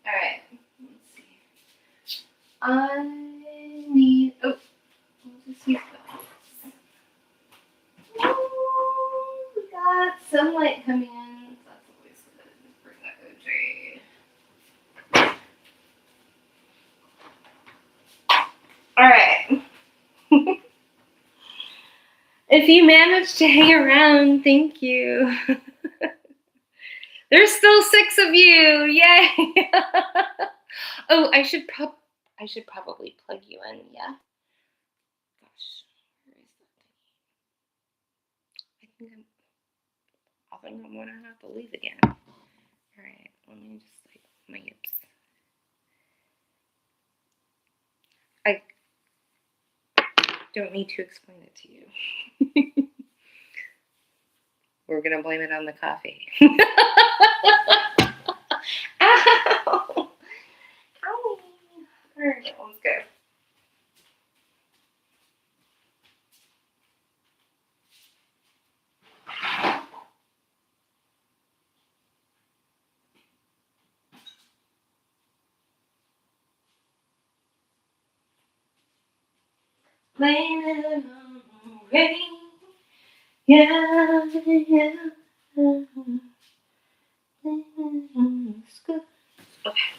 All right. Let's see. I need. Oh, we'll just use that. Oh, we got sunlight coming in. That's always good. Bring that OJ. All right. If you managed to hang around, thank you. There's still 6 of you. Yay! Oh, I should probably plug you in. Yeah. Gosh, where is that thing? I think I'm gonna have to leave again. All right, let me just like my yips. I don't need to explain it to you. We're gonna blame it on the coffee. Ow! Ow! All right, let's go. Blame it on the rain. Yeah, yeah. Okay.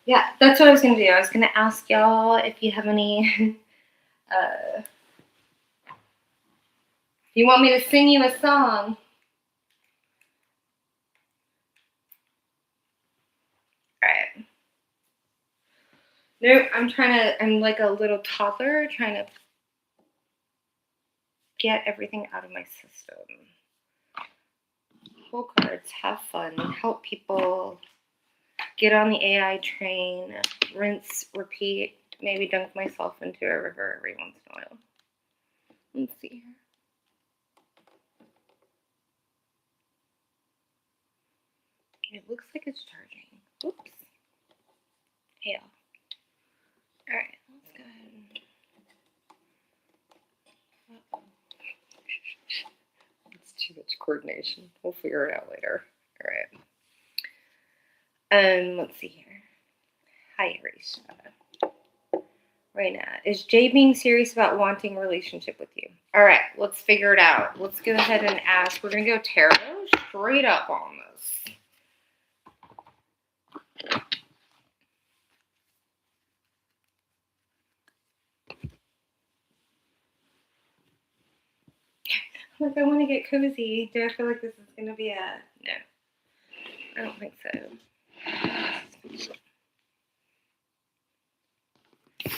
Yeah, that's what I was gonna do. I was gonna ask y'all if you have any. If you want me to sing you a song. All right. No, I'm like a little toddler trying to get everything out of my system. Pull cards, have fun, help people, get on the AI train, rinse, repeat, maybe dunk myself into a river every once in a while. Let's see here. It looks like it's charging. Oops. Hail. All right, let's go ahead. Uh-oh. It's too much coordination. We'll figure it out later. All right. Let's see here. Hi, Arisha. Right now, is Jay being serious about wanting a relationship with you? All right, let's figure it out. Let's go ahead and ask. We're gonna go tarot straight up on this. Like, I want to get cozy. Do I feel like this is gonna be a no? I don't think so.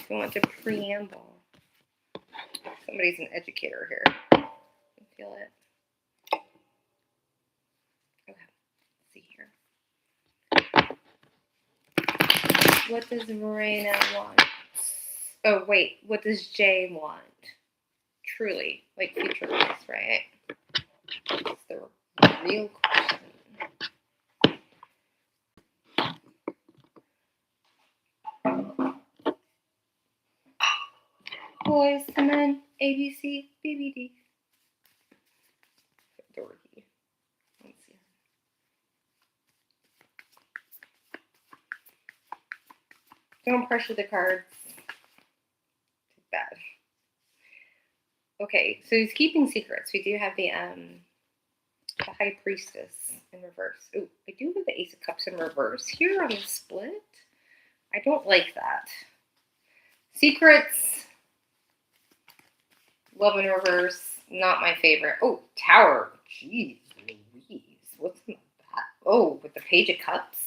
We want to preamble. Somebody's an educator here. I feel it. Okay, let's see here. What does Morena want? Oh, wait. What does Jay want? Truly, like future-wise, right? That's the real question. Boys and men, ABC, BBD. Dorothy. Let's see. Don't pressure the cards. Too bad. Okay, so he's keeping secrets. We do have the High Priestess in reverse. Oh, I do have the Ace of Cups in reverse here on the split. I don't like that. Secrets. Love in reverse. Not my favorite. Oh, Tower. Jeez Louise. What's in that? Oh, with the Page of Cups.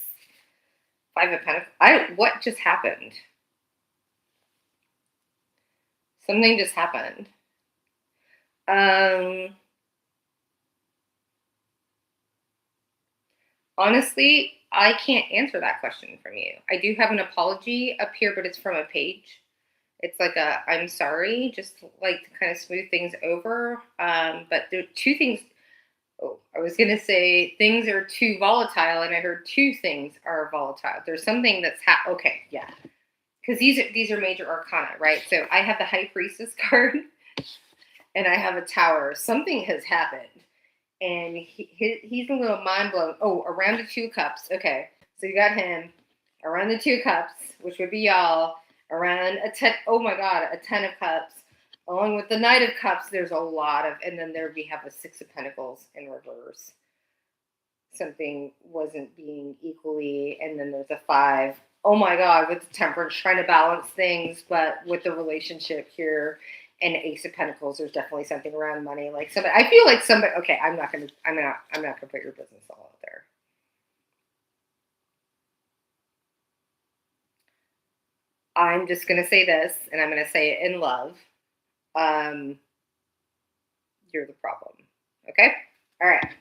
5 of Pentacles. What just happened? Something just happened. Honestly, I can't answer that question from you. I do have an apology up here, but it's from a page. It's like a I'm sorry, just like to kind of smooth things over. But there are 2 things. Oh, I was gonna say things are too volatile, and I heard 2 things are volatile. There's something that's okay, yeah, because these are major arcana, right? So I have the High Priestess card, and I have a Tower. Something has happened, and he's a little mind blown. Oh, around the 2 cups. Okay, so you got him around the 2 cups, which would be y'all. Around a 10. Oh my God, a 10 of cups. Along with the Knight of Cups, there's a lot of, and then there we have a 6 of Pentacles in reverse. Something wasn't being equally, and then there's a 5. Oh my God, with the Temperance, trying to balance things, but with the relationship here. and Ace of Pentacles. There's definitely something around money. Like somebody, I feel like somebody. Okay, I'm not gonna put your business all out there. I'm just gonna say this, and I'm gonna say it in love. Um, you're the problem. Okay. All right.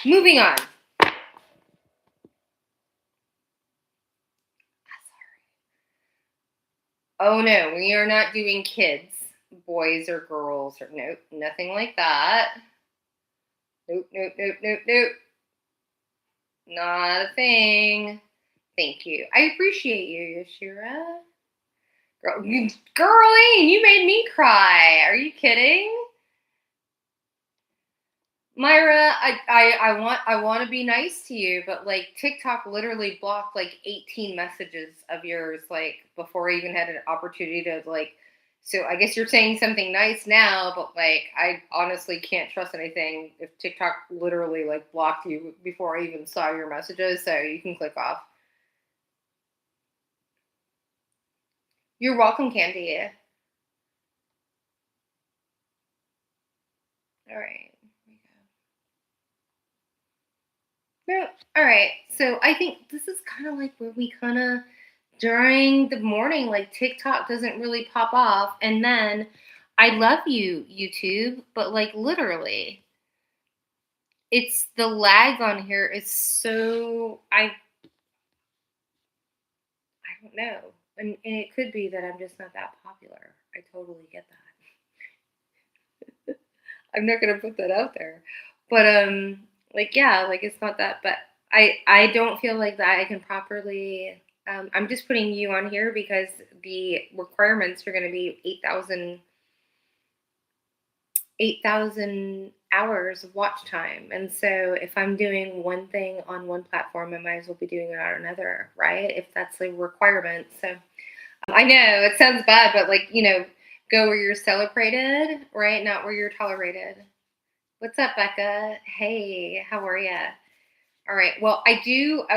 Moving on. Oh no, we are not doing kids, boys or girls, or nope, nothing like that. Nope, nope, nope, nope, nope. Not a thing. Thank you. I appreciate you, Yashira. Girlie, you made me cry. Are you kidding? Myra, I want to be nice to you, but like TikTok literally blocked like 18 messages of yours like before I even had an opportunity to like. So I guess you're saying something nice now, but like I honestly can't trust anything if TikTok literally like blocked you before I even saw your messages. So you can click off. You're welcome, Candy. All right. No, all right. So I think this is kind of like where we kind of during the morning, like TikTok doesn't really pop off, and then I love you, YouTube, but like literally, it's the lag on here is so I don't know, and it could be that I'm just not that popular. I totally get that. I'm not gonna put that out there, but like yeah, like it's not that, but I don't feel like that I can properly. I'm just putting you on here because the requirements are going to be 8,000 hours of watch time. And so if I'm doing one thing on one platform, I might as well be doing it on another, right? If that's a requirement. So I know it sounds bad, but like, go where you're celebrated, right? Not where you're tolerated. What's up, Becca? Hey, how are ya? All right. Well, I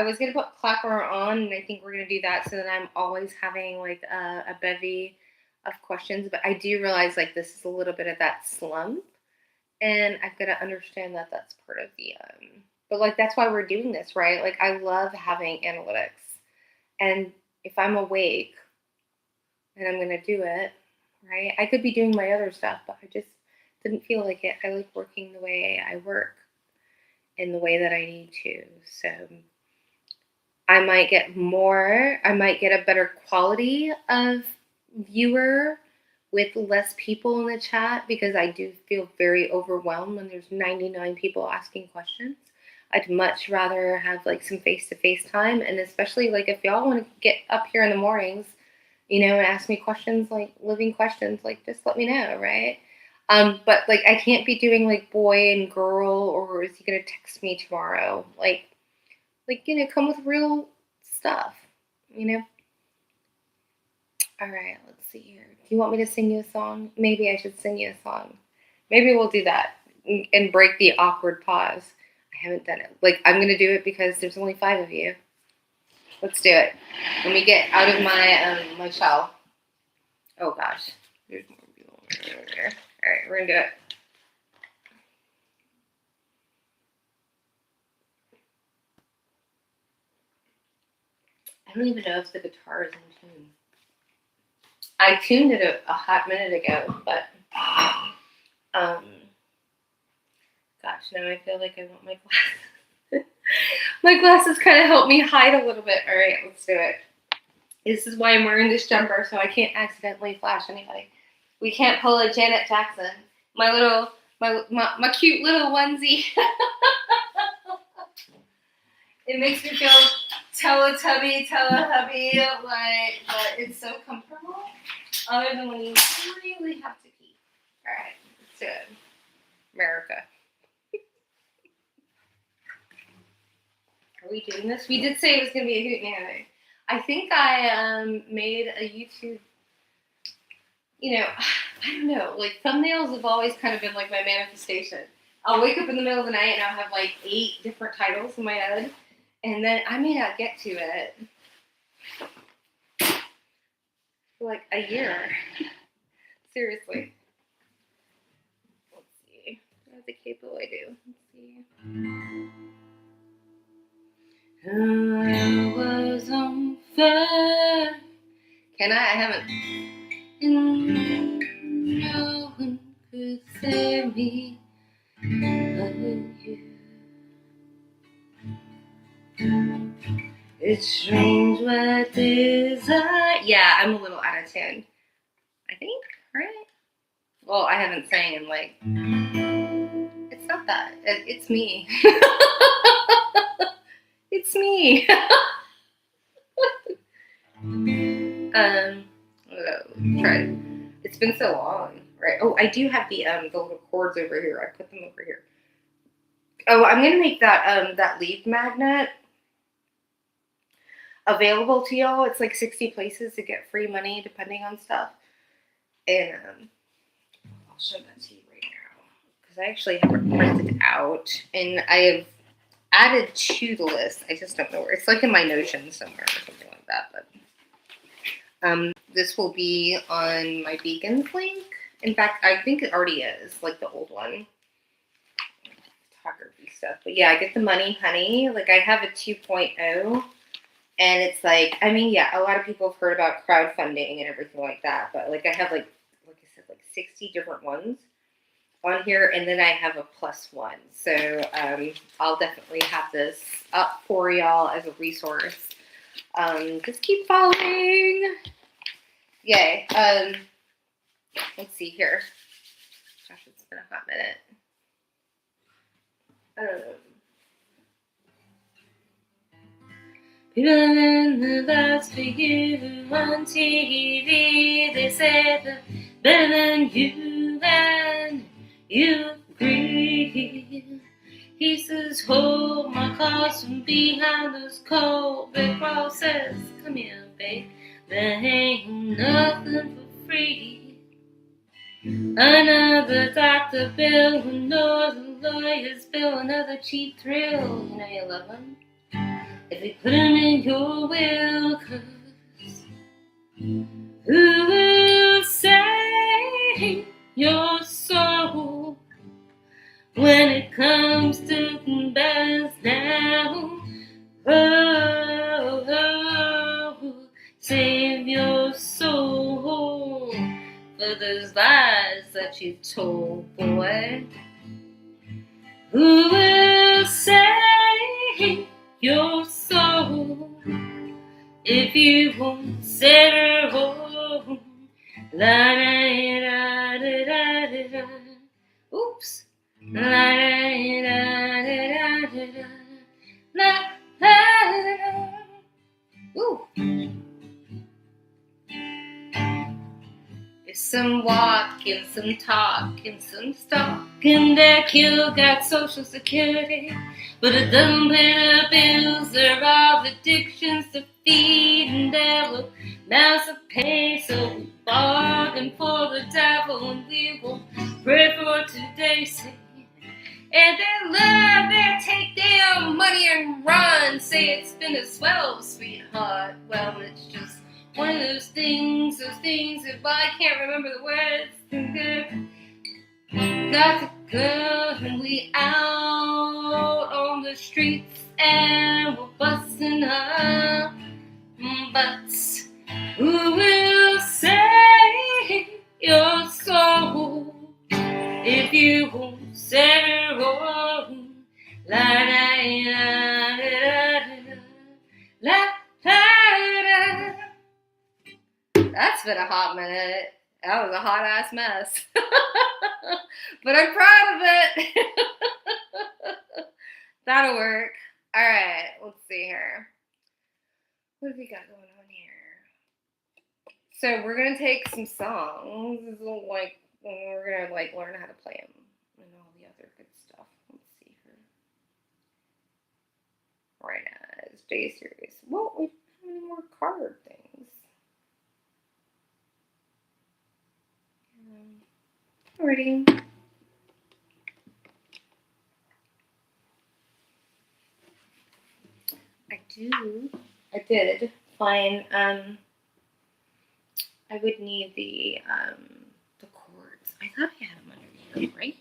was going to put Clapper on, and I think we're going to do that so that I'm always having like a bevy of questions. But I do realize like this is a little bit of that slump, and I've got to understand that that's part of the, but like that's why we're doing this, right? Like I love having analytics. And if I'm awake and I'm going to do it, right? I could be doing my other stuff, but I just didn't feel like it. I like working the way I work in the way that I need to. So I might get a better quality of viewer with less people in the chat because I do feel very overwhelmed when there's 99 people asking questions. I'd much rather have like some face-to-face time, and especially like if y'all want to get up here in the mornings, and ask me questions, like living questions, like just let me know, right? But like I can't be doing like boy and girl, or is he gonna text me tomorrow? Like come with real stuff, All right, let's see here. Do you want me to sing you a song? Maybe I should sing you a song. Maybe we'll do that and break the awkward pause. I haven't done it. Like I'm gonna do it because there's only 5 of you. Let's do it. Let me get out of my shell. Oh gosh, there's more people over there. All right, we're gonna do it. I don't even know if the guitar is in tune. I tuned it a hot minute ago, but gosh, now I feel like I want my glasses. My glasses kind of help me hide a little bit. All right, let's do it. This is why I'm wearing this jumper, so I can't accidentally flash anybody. We can't pull a Janet Jackson. My cute little onesie. It makes me feel Teletubby, like, but it's so comfortable. Other than when you really have to pee. All right, let's do it. America. Are we doing this? We did say it was going to be a hoot and hammer. I think I made a YouTube, I don't know, like thumbnails have always kind of been like my manifestation. I'll wake up in the middle of the night and I'll have like 8 different titles in my head, and then I may not get to it for like a year. Seriously. Let's see. How's the capo I do? Let's see. I was on fire. Can I? I haven't. And no one could save me but you. It's strange what desire. Yeah, I'm a little out of tune. I think, right? Well, I haven't sang in like. It's not that. It's me. It's me. Try. It's been so long, right? Oh, I do have the little cords over here. I put them over here. Oh, I'm gonna make that that lead magnet available to y'all. It's like 60 places to get free money depending on stuff. And I'll show that to you right now because I actually have it printed out and I have added to the list. I just don't know where. It's like in my Notion somewhere or something like that. But this will be on my Beacons link. In fact, I think it already is, like the old one. Photography stuff. But yeah, I get the money, honey. Like I have a 2.0. And it's like, I mean, yeah, a lot of people have heard about crowdfunding and everything like that. But like I have like I said, like 60 different ones on here. And then I have a +1. So I'll definitely have this up for y'all as a resource. Just keep following. Yay. Let's see here. Gosh, it's been a hot minute. I don't know. People in the lights for you on TV. They say they're better than you and you agree. He says, hold my cards from behind those cold red crosses. Come here, babe. There ain't nothing for free. Another doctor bill, another lawyer's bill, another cheap thrill. You know you love him. If you put him in your will, 'cause who will save your soul when it comes to bells down? Oh, oh, save your soul for those lies that you've told, boy. Who will save your soul if you won't set her home? La da da da da da. Oops. La da da da da da. La da da. Ooh. There's some walking, some talking, some stalking. Their kid got Social Security, but it doesn't pay the bills. There are addictions to feed, and there will mouths to pay. So we bargain for the devil, and we will pray for today's sin. And they love their take their money and run. Say it's been a swell, sweetheart. Well, it's just one of those things if I can't remember the words. Got the girl and we out on the streets and we're busting her butts. Who will save your soul if you won't set her home? La da da da da la da da. That's been a hot minute. That was a hot ass mess. But I'm proud of it. That'll work. Alright, let's see here. What have we got going on here? So we're gonna take some songs. This is like we're gonna like learn how to play them and all the other good stuff. Let's see here. Right now, it's J Series. Well, we have any more card things. Alrighty. I did find I would need the probably, right?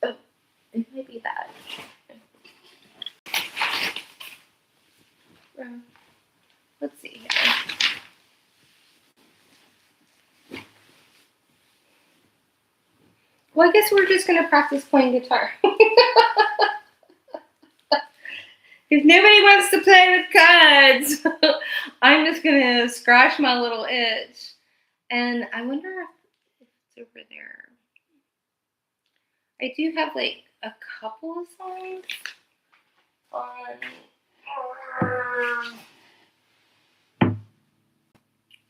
Oh, it might be that. Let's see here. Well, I guess we're just going to practice playing guitar. If nobody wants to play with cards, I'm just going to scratch my little itch. And I wonder if it's over there. I do have like a couple of songs on.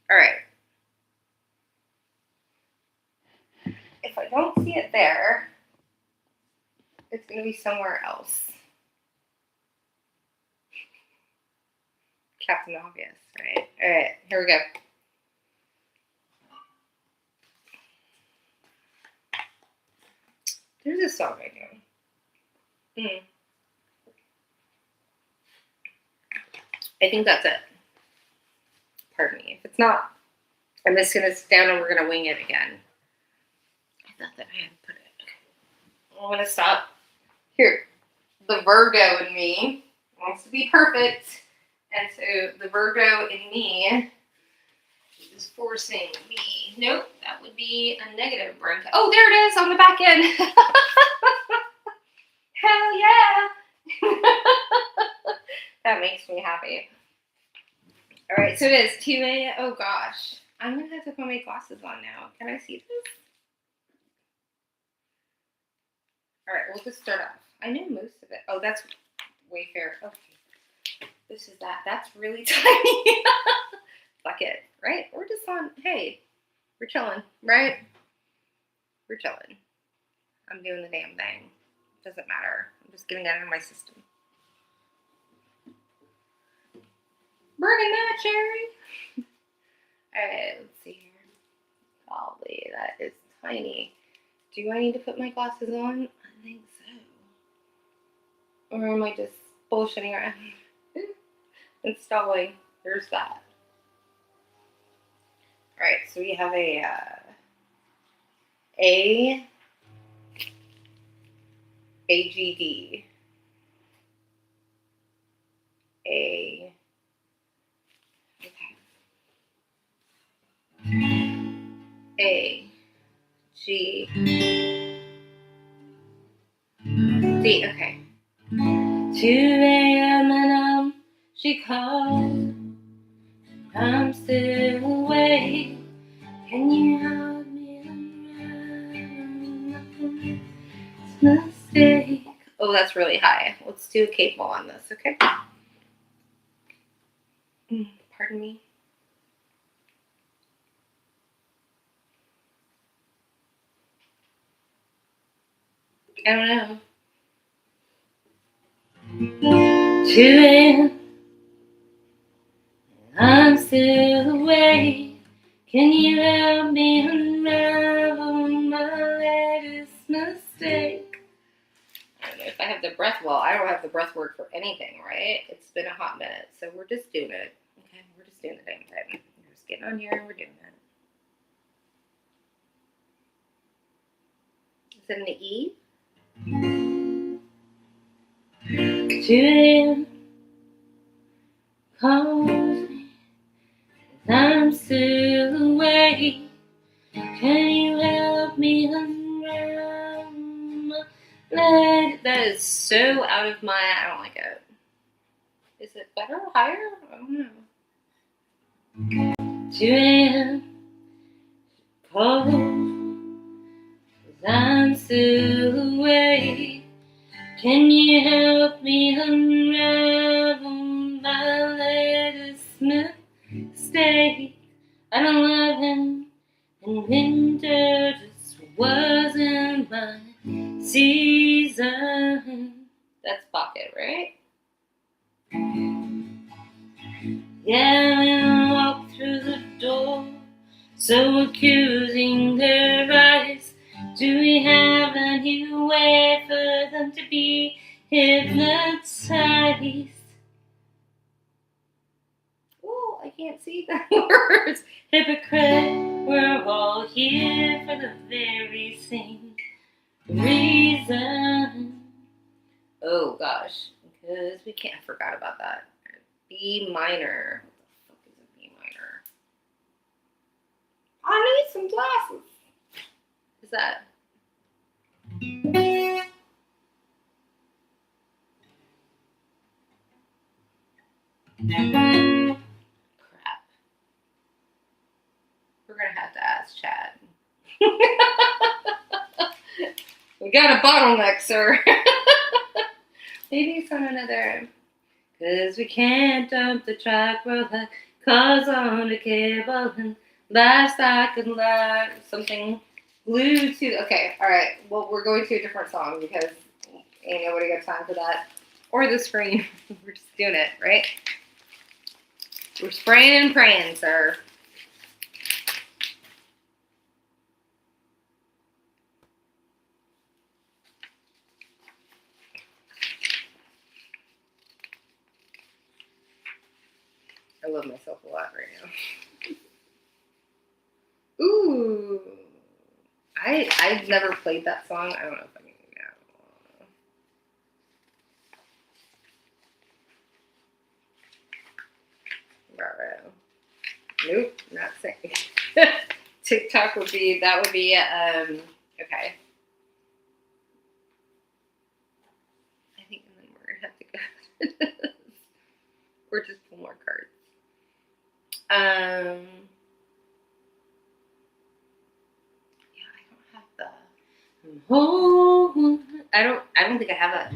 All right. If I don't see it there, it's going to be somewhere else. Captain Obvious, right? All right, here we go. There's a song right here. I think that's it. Pardon me. If it's not, I'm just going to sit down and we're going to wing it again. I thought that I had put it. Okay. I'm going to stop. Here. The Virgo in me wants to be perfect. And so the Virgo in me is forcing me. Nope, that would be a negative bronchi. Oh, there it is on the back end. Hell yeah. That makes me happy. All right, so it is 2 a.m. Oh gosh. I'm going to have to put my glasses on now. Can I see this? All right, we'll just start off. I know most of it. Oh, that's Wayfair. Okay. This is that. That's really tiny. Fuck it, right? We're just on, hey, we're chilling, right? We're chilling. I'm doing the damn thing. Doesn't matter. I'm just getting that out of my system. Burning that, Cherry. All right, let's see here. Golly, that is tiny. Do I need to put my glasses on? I think so. Or am I just bullshitting around? Installing. There's that. All right, so we have A G D A. Okay. A G D. Okay. 2 a.m. and she called. I'm still awake. Can you help me unravel this mistake? Oh, that's really high. Let's do a capo on this, okay? Pardon me. I don't know. 2 a.m. I'm still awake. Can you help me unravel my latest mistake? I don't know if I have the breath well. I don't have the breath work for anything, right? It's been a hot minute, so we're just doing it. Okay, we're just doing the damn thing. We're just getting on here and we're doing it. Is it an E? 2 a.m. calls me. I'm still awake. Can you help me unravel my leg? That is so out of my. I don't like it. Is it better? Higher? I don't know. 2 a.m. calls. I'm still awake. Can you help me unravel my latest mistake? I don't love him, and winter just wasn't my season. That's Pocket, right? Yeah, and walk through the door, so accusing their eyes. Do we have a new way for them to be hypnotized? Oh, I can't see the words. Hypocrite, we're all here for the very same reason. Oh gosh, because we can't. I forgot about that. B minor. What the fuck is a B minor? I need some glasses. Is that? Crap. We're gonna have to ask Chad. We got a bottleneck, sir. Maybe it's on another. Cause we can't dump the track, we're like cars on the cable and livestock and live something glued to. Okay, alright. Well, we're going to a different song because ain't nobody got time for that. Or the screen. We're just doing it, right? We're spraying and praying, sir. I love myself a lot right now. Ooh. I've never played that song. I don't know if I can Nope, not saying. TikTok would be, that would be, okay. I think and then we're gonna have to go. Or just pull more cards. Yeah, I don't have the. Oh, I don't think I have that.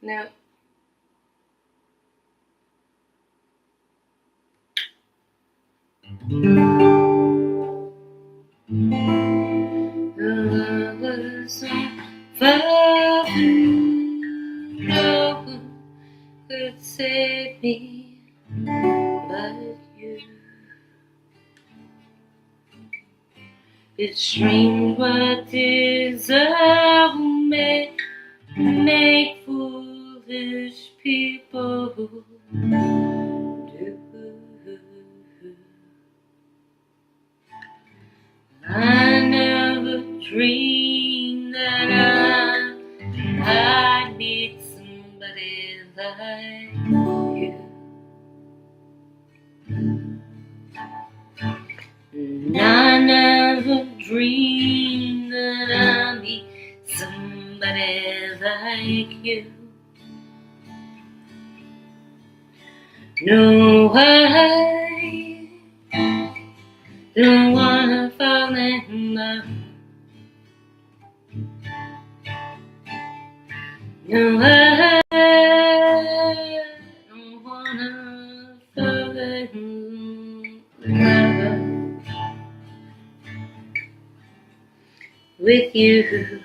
No. I was on fire. No one could save me but you. It's strange what desire make foolish people do. I never dreamed that I'd meet somebody like you. And I never dreamed that I'd meet somebody like you. No, I don't wanna fall in love. No, I don't wanna fall in love with you.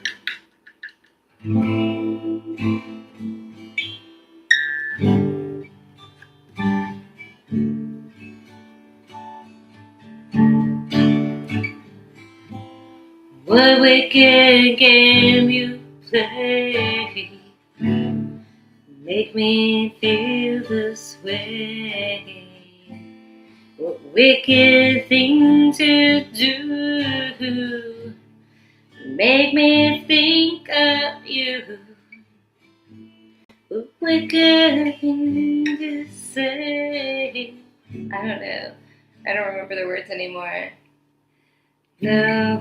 What wicked game you play make me feel this way? What wicked thing to do make me think of you? What wicked thing to say? I don't know. I don't remember the words anymore. No,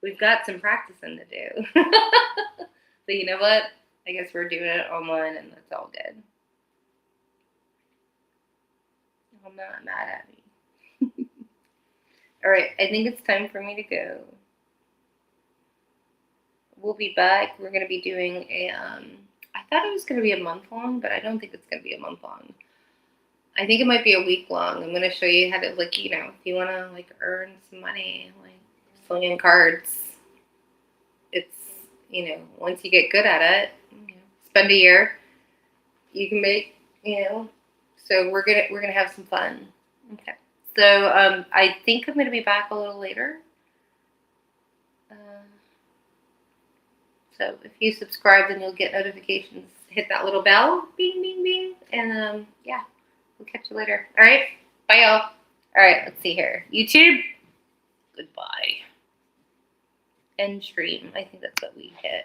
We've got some practicing to do. But you know what? I guess we're doing it online and that's all good. I'm not mad at me. All right, I think it's time for me to go. We'll be back. We're going to be doing a, I thought it was going to be a month long, but I don't think it's going to be a month long. I think it might be a week long. I'm going to show you how to, like, you know, if you want to, like, earn some money, like, slinging cards. you know, once you get good at it, you know, spend a year, you can make, you know. So we're gonna have some fun. Okay. So I think I'm gonna be back a little later. Uh, so if you subscribe, then you'll get notifications. Hit that little bell, bing, bing, bing, and yeah, we'll catch you later. All right, bye, y'all. All right, let's see here. YouTube, goodbye. End stream. I think that's what we hit.